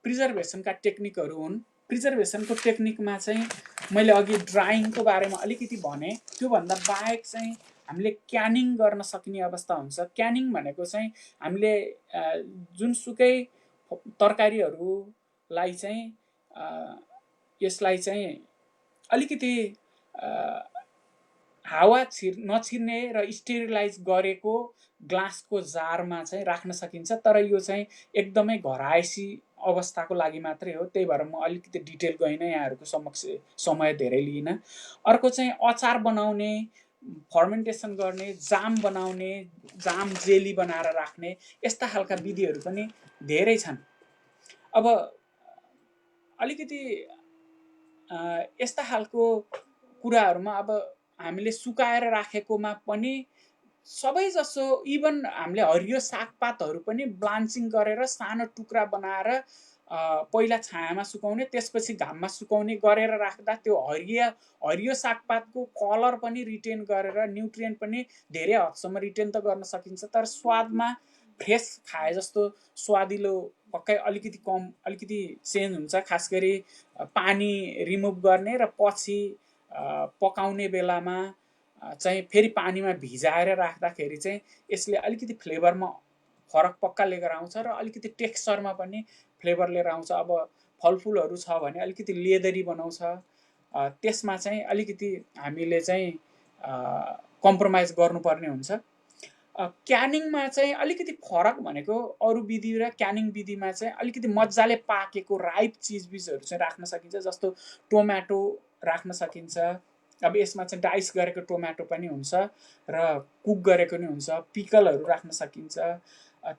प्रिजर्भेसनका टेक्निकहरू हुन्। प्रिजर्भेसनको टेक्निकमा चाहिँ मैले अघि ड्राइङको बारेमा अलिकति भने, त्योभन्दा बाहेक चाहिँ हामीले क्यानिङ गर्न सकिने अवस्था हुन्छ। क्यानिङ भनेको चाहिँ हामीले जुनसुकै तरकारीहरूलाई चाहिँ यसलाई चाहिँ अलिकति हावा नछिर्ने र स्टेरिलाइज गरेको ग्लासको जारमा चाहिँ राख्न सकिन्छ। तर यो चाहिँ एकदमै घरायसी अवस्थाको लागि मात्रै हो, त्यही भएर म अलिकति डिटेल गइनँ, यहाँहरूको समक्ष समय धेरै लिइन। अर्को चाहिँ अचार बनाउने, फर्मेन्टेसन गर्ने, जाम बनाउने, जाम जेली बनाएर राख्ने, यस्ता खालका विधिहरू पनि धेरै छन्। अब अलिकति यस्ता खालको कुराहरूमा अब हामीले सुकाएर राखेकोमा पनि सबैजसो इभन हामीले हरियो सागपातहरू पनि ब्लान्चिङ गरेर सानो टुक्रा बनाएर पहिला छायामा सुकाउने, त्यसपछि घाममा सुकाउने गरेर राख्दा त्यो हरियो सागपातको कलर पनि रिटेन गरेर न्युट्रिएन्ट पनि धेरै हदसम्म रिटेन त गर्न सकिन्छ, तर स्वादमा फ्रेस खाए जस्तो स्वादिलो पक्कै अलिकति चेन्ज हुन्छ। खास गरी पानी रिमुभ गर्ने र पछि पकाउने बेलामा चाहिँ फेरि पानीमा भिजाएर राख्दाखेरि चाहिँ यसले अलिकति फ्लेभरमा फरक पक्का लिएर आउँछ र अलिकति टेक्स्चरमा पनि फ्लेभर लिएर आउँछ। अब फलफुलहरू छ भने अलिकति लेदरी बनाउँछ, त्यसमा चाहिँ अलिकति हामीले चाहिँ कम्प्रोमाइज गर्नुपर्ने हुन्छ। क्यानिङमा चाहिँ अलिकति फरक भनेको अरू विधि र क्यानिङ विधिमा चाहिँ अलिकति मजाले पाकेको राइप चिजबिजहरू चाहिँ राख्न सकिन्छ, जस्तो टोम्याटो राख्न सकिन्छ। अब यसमा चाहिँ डाइस गरेको टोम्याटो पनि हुन्छ र कुक गरेको नि हुन्छ, पिकलहरू राख्न सकिन्छ।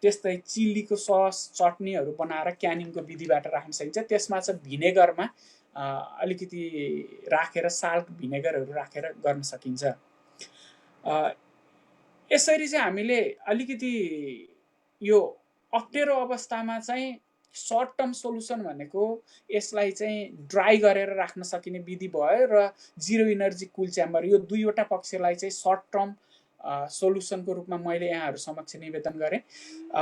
त्यस्तै चिल्लीको सस, चटनीहरू बनाएर क्यानिङको विधिबाट राख्न सकिन्छ। त्यसमा चाहिँ भिनेगरमा अलिकति राखेर साल्ट भिनेगरहरू राखेर गर्न सकिन्छ। यसरी चाहिँ हामीले अलिकति यो अप्ठ्यारो अवस्थामा चाहिँ सर्ट टर्म सोलुसन भनेको यसलाई चाहिँ ड्राई गरेर राख्न सकिने विधि भयो र जिरो इनर्जी कुल च्याम्बर, यो दुईवटा पक्षलाई चाहिँ सर्ट टर्म सोलुसनको रूपमा मैले यहाँहरू समक्ष निवेदन गरेँ।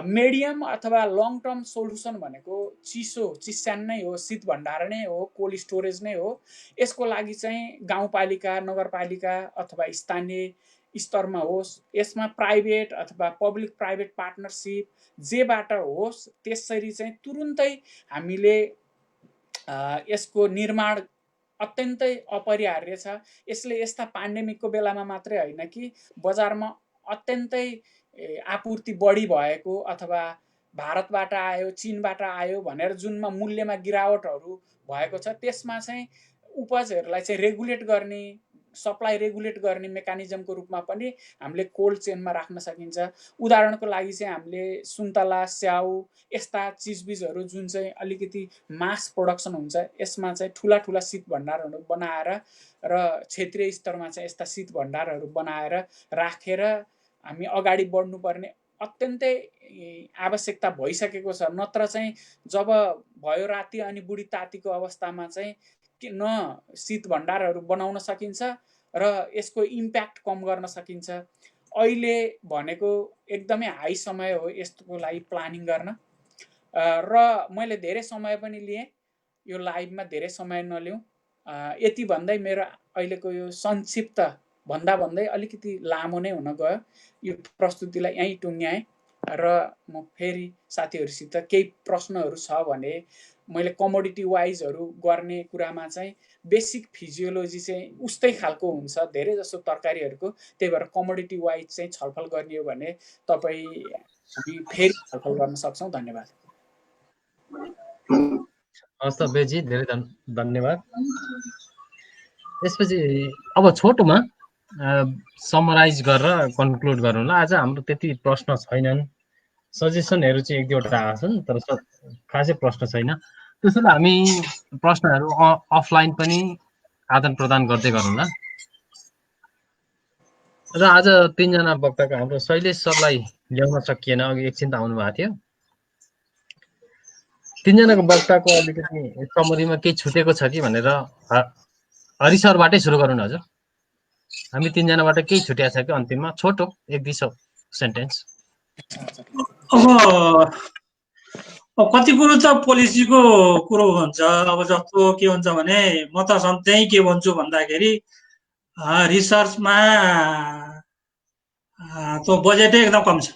मिडियम अथवा लङ टर्म सोलुसन भनेको चिस्यान नै हो, शीत भण्डारण नै हो, कोल्ड स्टोरेज नै हो। यसको लागि चाहिँ गाउँपालिका, नगरपालिका अथवा स्थानीय स्तरमा होस्, यसमा प्राइभेट अथवा पब्लिक प्राइभेट पार्टनरसिप जेबाट होस्, त्यसरी चाहिँ तुरुन्तै हामीले यसको निर्माण अत्यन्तै अपरिहार्य छ। यसले यस्ता पेन्डेमिकको बेलामा मात्रै होइन कि बजारमा अत्यन्तै आपूर्ति बढी भएको अथवा भारतबाट आयो, चीनबाट आयो भनेर जुनमा मूल्यमा गिरावटहरू भएको छ, त्यसमा चाहिँ उपजहरूलाई चाहिँ रेगुलेट गर्ने, सप्लाई रेगुलेट गर्ने मेकानिजमको रूपमा पनि हामीले कोल्ड चेनमा राख्न सकिन्छ। उदाहरणको लागि चाहिँ हामीले सुन्तला, स्याउ यस्ता चिजबिजहरू जुन चाहिँ अलिकति मास प्रोडक्सन हुन्छ, यसमा चाहिँ ठुला ठुला शीत भण्डारहरू बनाएर र क्षेत्रीय स्तरमा चाहिँ यस्ता शीत भण्डारहरू बनाएर राखेर हामी अगाडि बढ्नुपर्ने अत्यन्तै आवश्यकता भइसकेको छ। नत्र चाहिँ जब भयो राति अनि बुढी तातीको अवस्थामा चाहिँ न शीत भण्डारहरू बनाउन सकिन्छ र यसको इम्प्याक्ट कम गर्न सकिन्छ। अहिले भनेको एकदमै हाई समय हो यस्तोको लागि प्लानिङ गर्न। र मैले धेरै समय पनि लिएँ, यो लाइभमा धेरै समय नलिउँ। यति भन्दै मेरो अहिलेको यो संक्षिप्त भन्दै अलिकति लामो नै हुन गयो। यो प्रस्तुतिलाई यहीँ टुङ्ग्याएँ र म फेरि साथीहरूसित केही प्रश्नहरू छ भने मैले कमोडिटी वाइजहरू गर्ने कुरामा चाहिँ बेसिक फिजियोलोजी चाहिँ उस्तै खालको हुन्छ धेरै जसो तरकारीहरूको, त्यही भएर कमोडिटी वाइज चाहिँ छलफल गर्ने हो भने हामी फेरि छलफल गर्न सक्छौँ। धन्यवाद। हस् त बेजी, धेरै धन्यवाद। त्यसपछि अब छोटोमा समराइज गरेर कन्क्लुड गरौँ ल। आज हाम्रो त्यति प्रश्न छैनन्, सजेसनहरू चाहिँ एक दुईवटा आएको छन्, तर खासै प्रश्न छैन। त्यसैले हामी प्रश्नहरू अफलाइन पनि आदान प्रदान गर्दै गरौँ ल। र आज 3 जना वक्ताको हाम्रो शैलेश सरलाई ल्याउन सकिएन, अघि एकछिन त आउनु भएको थियो। 3 जनाको वक्ताको अलिकति समरीमा केही छुटेको छ कि भनेर हरि सरबाटै सुरु गरौँ न हजुर। हामी 3 जनाबाट केही छुट्या छ कि अन्तिममा छोटो 1-2 सेन्टेन्स। अब कति कुरो त पोलिसीको कुरो हुन्छ। अब जस्तो के हुन्छ भने म त सधैँ के भन्छु भन्दाखेरि रिसर्चमा त्यो बजेटै एकदम कम छ।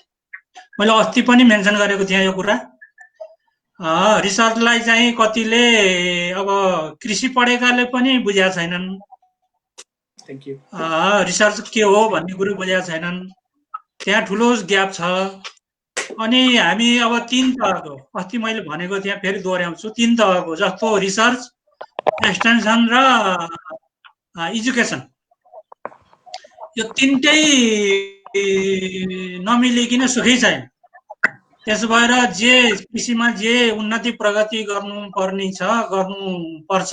मैले अस्ति पनि मेन्सन गरेको थिएँ यो कुरा। रिसर्चलाई चाहिँ कतिले अब कृषि पढेकाले पनि बुझेका छैनन्, रिसर्च के हो भन्ने कुरो बुझेका छैनन्। त्यहाँ ठुलो ग्याप छ। अनि हामी अब 3 तहको, अस्ति मैले भनेको थिएँ फेरि दोहोऱ्याउँछु, 3 तहको जस्तो रिसर्च, एक्सटेन्सन र एजुकेसन, यो 3टै नमिलिकन सुखै छैन। त्यसो भएर जे कृषिमा जे उन्नति प्रगति गर्नुपर्ने छ गर्नुपर्छ,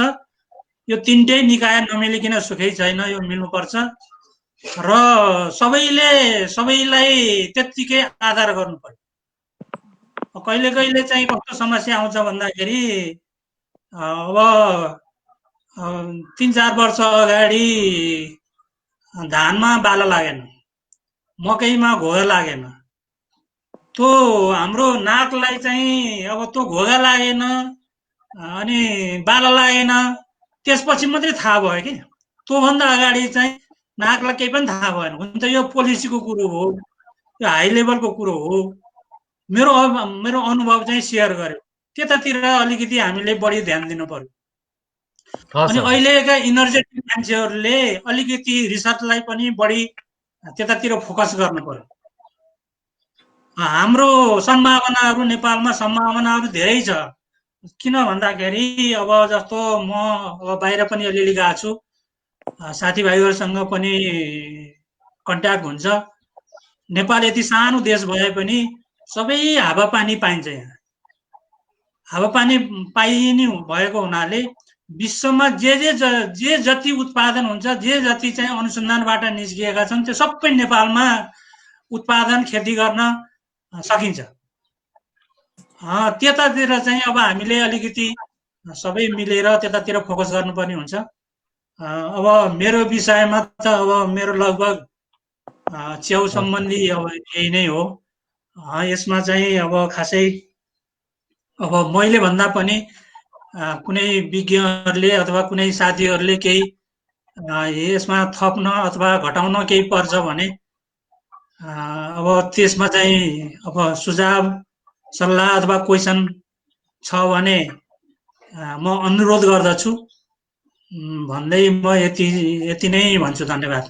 यो 3टै निकाय नमिलिकन सुखै छैन, यो मिल्नुपर्छ। र सबैलाई त्यत्तिकै आदर गर्नु पर्यो। कहिले कहिले चाहिँ कस्तो समस्या आउँछ भन्दाखेरि अब 3-4 वर्ष अगाडि धानमा बाला लागेन, मकैमा घोगा लागेन, त्यो हाम्रो नाकलाई चाहिँ अब त्यो घोगा लागेन अनि बाला लागेन त्यसपछि मात्रै थाहा भयो कि त्योभन्दा अगाडि चाहिँ नाकलाई केही पनि थाहा भएन। हुन त यो पोलिसीको कुरो हो, यो हाई लेभलको कुरो हो। मेरो अनुभव चाहिँ सेयर गर्यो, त्यतातिर अलिकति हामीले बढी ध्यान दिनु पर्यो। अनि अहिलेका इनर्जेटिक मान्छेहरूले अलिकति रिसर्चलाई पनि बढी त्यतातिर फोकस गर्नु पर्यो। हाम्रो सम्भावनाहरू नेपालमा सम्भावनाहरू धेरै छ। किन भन्दाखेरि अब जस्तो म अब बाहिर पनि अलिअलि गएको छु, साथीभाइहरूसँग पनि कन्ट्याक्ट हुन्छ। नेपाल यति सानो देश भए पनि सबै हावापानी पाइन्छ। यहाँ हावापानी पाइने भएको हुनाले विश्वमा जे जति उत्पादन हुन्छ, जे जति चाहिँ अनुसन्धानबाट निस्किएका छन्, त्यो सबै नेपालमा उत्पादन खेती गर्न सकिन्छ। त्यतातिर चाहिँ अब हामीले अलिकति सबै मिलेर त्यतातिर फोकस गर्नुपर्ने हुन्छ। अब मेरो विषयमा त अब मेरो लगभग च्याउ सम्बन्धी अब यही नै हो। यसमा चाहिँ अब खासै अब मैले भन्दा पनि कुनै विज्ञहरूले अथवा कुनै साथीहरूले केही यसमा थप्न अथवा घटाउन केही पर्छ भने अब त्यसमा चाहिँ अब सुझाव सल्लाह अथवा क्वेसन छ भने म अनुरोध गर्दछु भन्दै म यति नै भन्छु। धन्यवाद।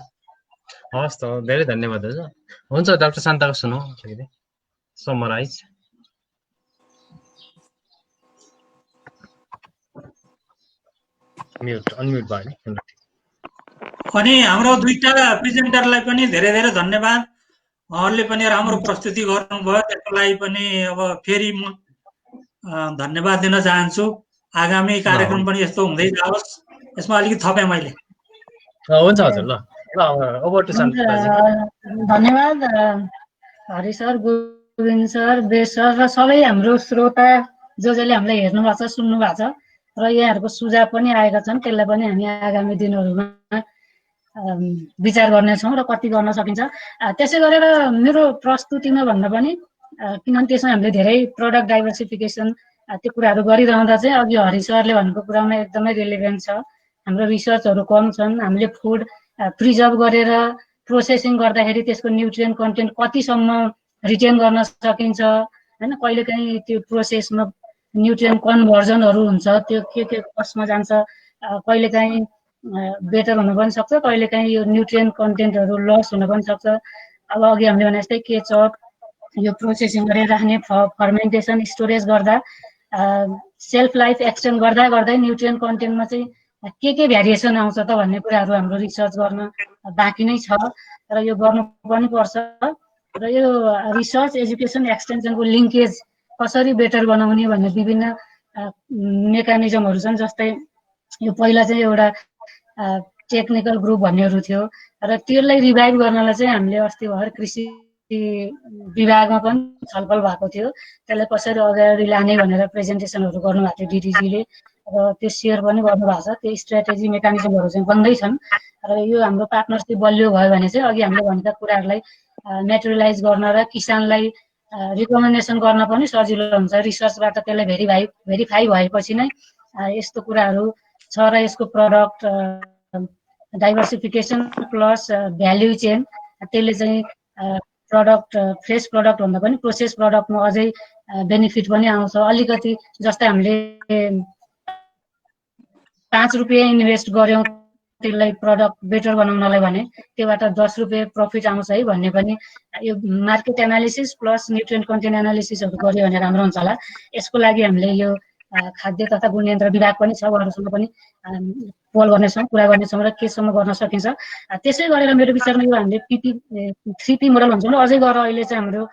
हस् त, धेरै धन्यवाद हजुर। हुन्छ डाक्टर शान्ताको सुनौ समराइज। म्युट अनम्युट भयो नि। अनि हाम्रो दुईटा प्रेजेन्टरलाई पनि धेरै धेरै धन्यवाद। उहाँहरूले पनि राम्रो प्रस्तुति गर्नुभयो, त्यसको लागि पनि अब फेरि म धन्यवाद दिन चाहन्छु। आगामी कार्यक्रम पनि यस्तो हुँदै जाओस्। यसमा अलिकति थपेँ मैले। हुन्छ हजुर, ल ओभर टु शान्ताजी। धन्यवाद हरि सर, गोविन्द सर, बेस सर र सबै हाम्रो श्रोता जसले हामीलाई हेर्नु भएको छ, सुन्नु भएको छ र यहाँहरूको सुझाव पनि आएका छन्, त्यसलाई पनि हामी आगामी दिनहरूमा विचार गर्नेछौँ र कति गर्न सकिन्छ। त्यसै गरेर मेरो प्रस्तुतिमा भन्दा पनि किनभने त्यसमा हामीले धेरै प्रडक्ट डाइभर्सिफिकेसन त्यो कुराहरू गरिरहँदा चाहिँ अघि हरि सरले भनेको कुरामा एकदमै रिलेभेन्ट छ। हाम्रो रिसर्चहरू कम छन्। हामीले फुड प्रिजर्भ गरेर प्रोसेसिङ गर्दाखेरि त्यसको न्युट्रिएन्ट कन्टेन्ट कतिसम्म रिटेन गर्न सकिन्छ, होइन, कहिलेकाहीँ त्यो प्रोसेसमा न्युट्रिएन्ट कन्भर्जनहरू हुन्छ, त्यो के कसमा जान्छ, कहिलेकाहीँ बेटर हुन पनि सक्छ, कहिलेकाहीँ यो न्युट्रिएन्ट कन्टेन्टहरू लस हुन पनि सक्छ। अब अघि हामीले भने जस्तै केचप यो प्रोसेसिङ गरेर राख्ने, फर्मेन्टेसन, स्टोरेज गर्दा सेल्फ लाइफ एक्सटेन्ड गर्दा गर्दै न्युट्रिएन्ट कन्टेन्टमा चाहिँ के भ्यारिएसन आउँछ त भन्ने कुराहरू हाम्रो रिसर्च गर्न बाँकी नै छ र यो गर्नु पनि पर्छ। र यो रिसर्च एजुकेसन एक्सटेन्सनको लिङ्केज कसरी बेटर बनाउने भन्ने विभिन्न मेकानिजमहरू छन्। जस्तै यो पहिला चाहिँ एउटा टेक्निकल ग्रुप भन्नेहरू थियो र त्यसलाई रिभाइभ गर्नलाई चाहिँ हामीले अस्ति भर्खर कृषि विभागमा पनि छलफल भएको थियो। त्यसलाई कसरी अगाडि लाने भनेर प्रेजेन्टेसनहरू गर्नुभएको थियो डिडिजीले र त्यो सेयर पनि गर्नुभएको छ। त्यो स्ट्राटेजी मेकानिजमहरू चाहिँ बन्दैछन् र यो हाम्रो पार्टनरसिप बलियो भयो भने चाहिँ अघि हामीले भनेका कुराहरूलाई मेटेरियलाइज गर्न र किसानलाई रिकमेन्डेसन गर्न पनि सजिलो हुन्छ। रिसर्चबाट त्यसलाई भेरिफाई भएपछि नै यस्तो कुराहरू छ र यसको product diversification plus value chain त्यसले चाहिँ प्रडक्ट फ्रेस प्रडक्ट भन्दा पनि प्रोसेस प्रडक्टमा अझै बेनिफिट पनि आउँछ। अलिकति जस्तै हामीले 5 रुपियाँ इन्भेस्ट गर्यौँ त्यसलाई प्रडक्ट बेटर बनाउनलाई भने त्योबाट 10 रुपियाँ प्रफिट आउँछ है भन्ने पनि यो market analysis plus nutrient content एनालिसिसहरू गर्यो भने राम्रो हुन्छ होला। यसको लागि हामीले यो खाद्य तथा गुण नियन्त्रण विभाग पनि छ, उहाँहरूसँग पनि पोल गर्नेछौँ, कुरा गर्नेछौँ र केसम्म गर्न सकिन्छ। त्यसै गरेर मेरो विचारमा यो हामीले 3P मोडल भन्छौँ र अझै गएर अहिले चाहिँ हाम्रो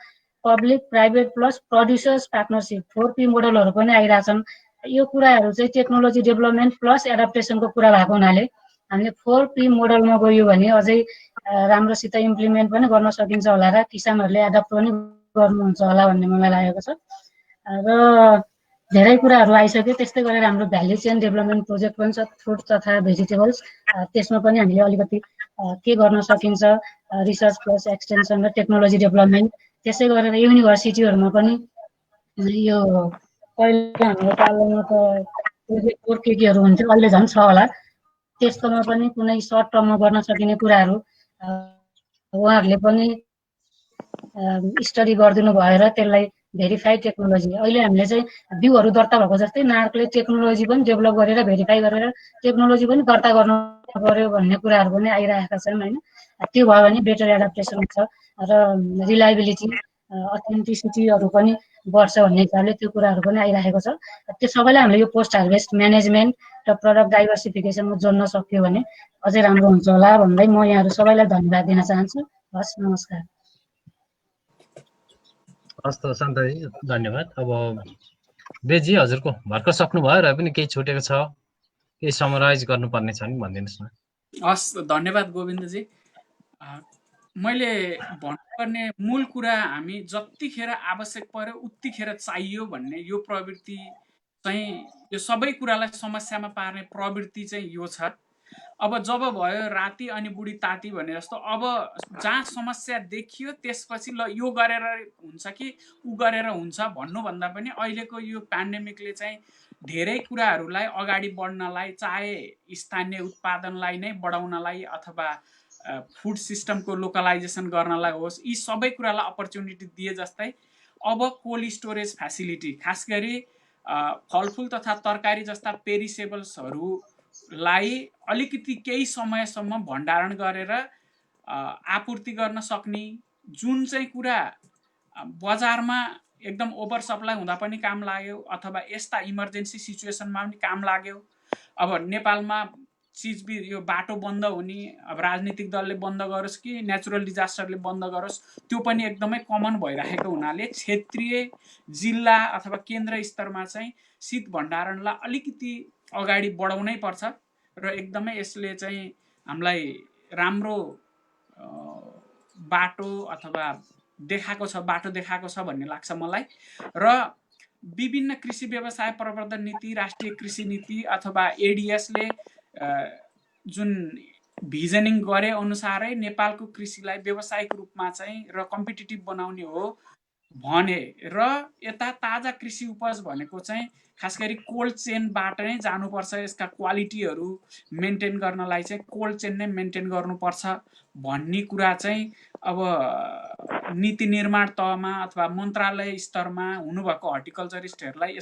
public private plus producers partnership 4P मोडलहरू पनि आइरहेछन्। यो कुराहरू चाहिँ टेक्नोलोजी डेभलपमेन्ट प्लस एडाप्टेसनको कुरा भएको हुनाले हामीले 4P मोडलमा गयो भने अझै राम्रोसित इम्प्लिमेन्ट पनि गर्न सकिन्छ होला र किसानहरूले एडाप्ट पनि गर्नुहुन्छ होला भन्ने मलाई लागेको छ। र धेरै कुराहरू आइसक्यो। त्यस्तै गरेर हाम्रो भ्याल्यु चेन डेभलपमेन्ट प्रोजेक्ट पनि छ, फ्रुट तथा भेजिटेबल्स। त्यसमा पनि हामीले अलिकति के गर्न सकिन्छ, रिसर्च प्लस एक्सटेन्सन र टेक्नोलोजी डेभलपमेन्ट। त्यसै गरेर युनिभर्सिटीहरूमा पनि यो पहिला हाम्रो पालोमा त प्रोजेक्ट केहरू हुन्थ्यो, अहिले झन् छ होला। त्यस्तोमा पनि कुनै सर्ट टर्ममा गर्न सकिने कुराहरू उहाँहरूले पनि स्टडी गरिदिनु भएर त्यसलाई भेरिफाई टेक्नोलोजी अहिले हामीले चाहिँ बिउहरू दर्ता भएको जस्तै नार्कले टेक्नोलोजी पनि डेभलप गरेर भेरिफाई गरेर टेक्नोलोजी पनि दर्ता गर्नु पर्यो भन्ने कुराहरू पनि आइरहेका छन्, होइन। त्यो भयो भने बेटर एडाप्टेसन हुन्छ र रिलायबिलिटी अथेन्टिसिटीहरू पनि बढ्छ भन्ने हिसाबले त्यो कुराहरू पनि आइरहेको छ। त्यो सबैलाई हामीले यो पोस्ट हार्भेस्ट म्यानेजमेन्ट र प्रडक्ट डाइभर्सिफिकेसनमा जोड्न सक्यो भने अझै राम्रो हुन्छ होला भन्दै म यहाँहरू सबैलाई धन्यवाद दिन चाहन्छु। हस्, नमस्कार। हस् त शान्ताजी, धन्यवाद। अब बेजी हजुरको भर्खर सक्नुभयो र पनि केही छुटेको छ, केही समराइज गर्नुपर्ने छ नि भनिदिनुहोस् न। हस्, धन्यवाद गोविन्दजी। मैले भन्नुपर्ने मूल कुरा हामी जतिखेर आवश्यक पर्यो उतिखेर चाहियो भन्ने यो प्रवृत्ति चाहिँ यो सबै कुरालाई समस्यामा पार्ने प्रवृत्ति चाहिँ यो छ। अब जब भयो राति अनि बुढी ताती भने जस्तो अब जहाँ समस्या देखियो त्यसपछि ल यो गरेर हुन्छ कि उ गरेर हुन्छ भन्नुभन्दा पनि अहिलेको यो पेन्डेमिकले चाहिँ धेरै कुराहरूलाई अगाडि बढ्नलाई, चाहे स्थानीय उत्पादनलाई नै बढाउनलाई अथवा फुड सिस्टमको लोकलाइजेसन गर्नलाई होस्, यी सबै कुरालाई अपर्च्युनिटी दिए जस्तै अब कोल्ड स्टोरेज फेसिलिटी, खास गरी फलफुल तथा तरकारी जस्ता पेरिसेबल्सहरूलाई अलिकति केही समयसम्म भण्डारण गरेर आपूर्ति गर्न सक्ने, जुन चाहिँ कुरा बजारमा एकदम ओभर सप्लाई हुँदा पनि काम लाग्यो अथवा यस्ता इमर्जेन्सी सिचुएसनमा पनि काम लाग्यो। अब नेपालमा चिजबिज यो बाटो बन्द हुने अब राजनीतिक दलले बन्द गरोस् कि नेचुरल डिजास्टरले बन्द गरोस् त्यो पनि एकदमै कमन भइराखेको हुनाले क्षेत्रीय जिल्ला अथवा केन्द्र स्तरमा चाहिँ शीत भण्डारणलाई अलिकति अगाडि बढाउनै पर्छ र एकदमै यसले चाहिँ हामीलाई राम्रो बाटो अथवा बाटो देखाएको छ भन्ने लाग्छ मलाई। र विभिन्न कृषि व्यवसाय प्रवर्धन नीति, राष्ट्रिय कृषि नीति अथवा एडिएसले जुन भिजनिङ गरे अनुसारै नेपालको कृषिलाई व्यावसायिक रूपमा चाहिँ र कम्पिटिटिभ बनाउने हो भने र यता ताजा कृषि उपज भनेको चाहिँ खास गरी कोल्ड चेनबाट नै जानुपर्छ, यसका क्वालिटीहरू मेन्टेन गर्नलाई चाहिँ कोल्ड चेन नै मेन्टेन गर्नुपर्छ भन्ने कुरा चाहिँ अब नीति निर्माण तहमा अथवा मन्त्रालय स्तरमा हुनुभएको हर्टिकल्चरिस्टहरूलाई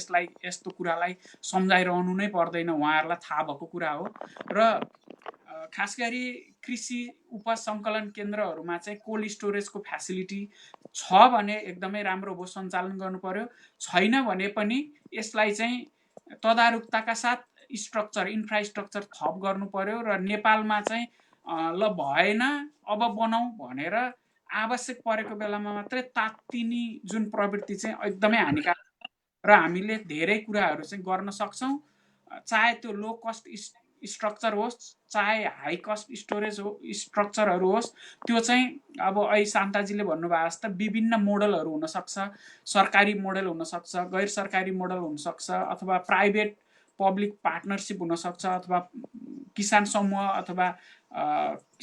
यस्तो कुरालाई सम्झाइरहनु नै पर्दैन, उहाँहरूलाई थाहा भएको कुरा हो। र खास गरी कृषि उपज सङ्कलन केन्द्रहरूमा चाहिँ कोल्ड स्टोरेजको फ्यासिलिटी छ भने एकदमै राम्रो हो, सञ्चालन गर्नु पर्यो। छैन भने पनि यसलाई चाहिँ तदारुकताका साथ इन्फ्रास्ट्रक्चर थप गर्नु पर्यो र नेपालमा चाहिँ ल भएन अब बनाऊ भनेर आवश्यक परेको बेलामा मात्रै तात्तिने जुन प्रवृत्ति चाहिँ एकदमै हानिकारक र हामीले धेरै कुराहरू चाहिँ गर्न सक्छौँ, चाहे त्यो लो कस्ट स्ट्रक्चर होस् चाहे हाई कस्ट स्टोरेज स्ट्रक्चरहरू होस्। त्यो चाहिँ अब अहिले शान्ताजीले भन्नुभएको जस्तो विभिन्न मोडलहरू हुनसक्छ, सरकारी मोडल हुनसक्छ, गैर सरकारी मोडल हुनसक्छ अथवा प्राइभेट पब्लिक पार्टनरसिप हुनसक्छ अथवा किसान समूह अथवा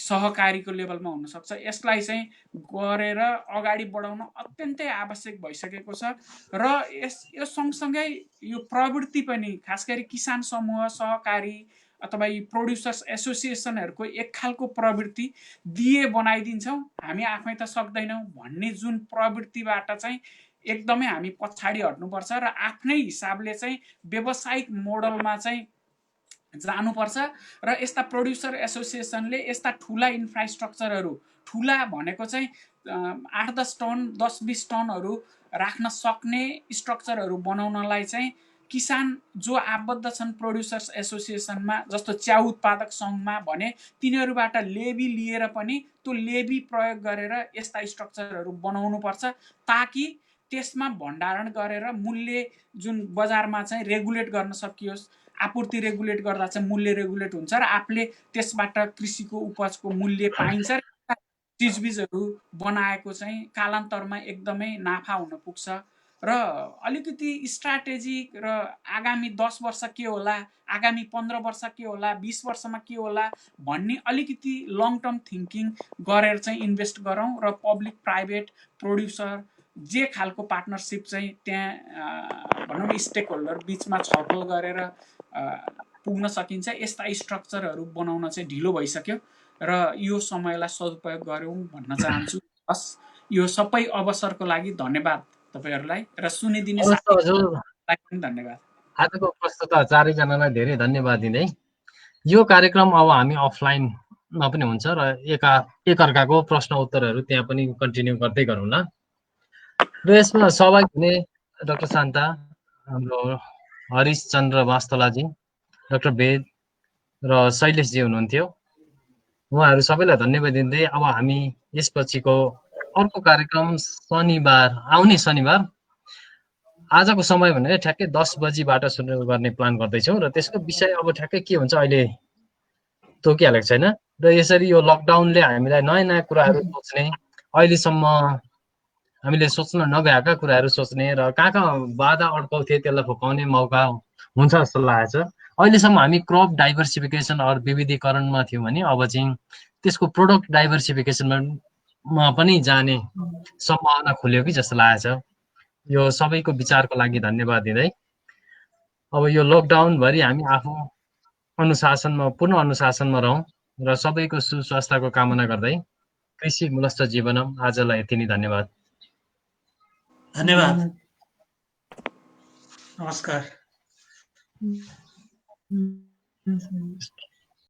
सहकारीको लेभलमा हुनसक्छ। यसलाई चाहिँ गरेर अगाडि बढाउन अत्यन्तै आवश्यक भइसकेको छ र यो सँगसँगै यो प्रवृत्ति पनि खास गरी किसान समूह, सहकारी अथवा यी प्रोड्युसर्स एसोसिएसनहरूको एक खालको प्रवृत्ति दिए बनाइदिन्छौँ हामी आफै त सक्दैनौँ भन्ने जुन प्रवृत्तिबाट चाहिँ एकदमै हामी पछाडि हट्नुपर्छ र आफ्नै हिसाबले चाहिँ व्यावसायिक मोडलमा चाहिँ जानुपर्छ। र यस्ता प्रोड्युसर एसोसिएसनले यस्ता ठुला इन्फ्रास्ट्रक्चरहरू, ठुला भनेको चाहिँ 8-10 टन 10-20 टनहरू राख्न सक्ने स्ट्रक्चरहरू बनाउनलाई चाहिँ किसान जो आबद्ध छन् प्रोड्युसर्स एसोसिएसनमा, जस्तो च्याउ उत्पादक सङ्घमा भने तिनीहरूबाट लेबी लिएर पनि त्यो लेबी प्रयोग गरेर यस्ता स्ट्रक्चरहरू बनाउनुपर्छ ताकि त्यसमा भण्डारण गरेर मूल्य जुन बजारमा चाहिँ रेगुलेट गर्न सकियोस्। आपूर्ति रेगुलेट गर्दा चाहिँ मूल्य रेगुलेट हुन्छ र आफूले त्यसबाट कृषिको उपजको मूल्य पाइन्छ र चिजबिजहरू बनाएको चाहिँ कालान्तरमा एकदमै नाफा हुन पुग्छ। र अलिकति स्ट्राटेजिक र आगामी 10 वर्ष के होला, आगामी 15 वर्ष के होला, 20 वर्षमा के होला भन्ने अलिकति लङ टर्म थिङ्किङ गरेर चाहिँ इन्भेस्ट गरौँ र पब्लिक प्राइभेट प्रोड्युसर जे खालको पार्टनरसिप चाहिँ त्यहाँ भनौँ स्टेक होल्डर बिचमा छलफल गरेर पुग्न सकिन्छ, यस्ता स्ट्रक्चरहरू बनाउन चाहिँ ढिलो भइसक्यो र यो समयलाई सदुपयोग गरौँ भन्न चाहन्छु। बस यो सबै अवसरको लागि धन्यवाद तपाईहरूलाई र सुनिदिने साथीहरूलाई पनि धन्यवाद। आजको प्रस्तुता चारैजनालाई धेरै धन्यवाद दिँदै यो कार्यक्रम अब हामी अफलाइनमा पनि हुन्छ र एकअर्काको प्रश्न उत्तरहरू त्यहाँ पनि कन्टिन्यू गर्दै गरौँला। र यसमा सहभागी हुने डाक्टर शान्ता, हाम्रो हरिश चन्द्र वास्तोलाजी, डाक्टर वेद र शैलेशजी हुनुहुन्थ्यो। उहाँहरू सबैलाई धन्यवाद दिँदै अब हामी यसपछिको अर्को कार्यक्रम आउने शनिबार आजको समय भनेर ठ्याक्कै 10 बजीबाट सुरु गर्ने प्लान गर्दैछौँ र त्यसको विषय अब ठ्याक्कै के हुन्छ अहिले तोकिहालेको छैन। र यसरी यो लकडाउनले हामीलाई नयाँ नयाँ कुराहरू सोच्ने, अहिलेसम्म हामीले सोच्न नगएका कुराहरू सोच्ने र कहाँ बाधा अड्काउँथे त्यसलाई फुकाउने मौका हुन्छ जस्तो लागेको छ। अहिलेसम्म हामी क्रप डाइभर्सिफिकेसन अरू विविधीकरणमा थियौँ भने अब चाहिँ त्यसको प्रोडक्ट डाइभर्सिफिकेसनमा पनि जाने सम्भावना खुल्यो कि जस्तो लागेको छ। यो सबैको विचारको लागि धन्यवाद दिँदै अब यो लकडाउनभरि हामी आफू पूर्ण अनुशासनमा रहौँ र सबैको सुस्वास्थ्यको कामना गर्दै कृषि मूलस्थ जीवनम आजलाई यति नै। धन्यवाद। धन्यवाद। नमस्कार।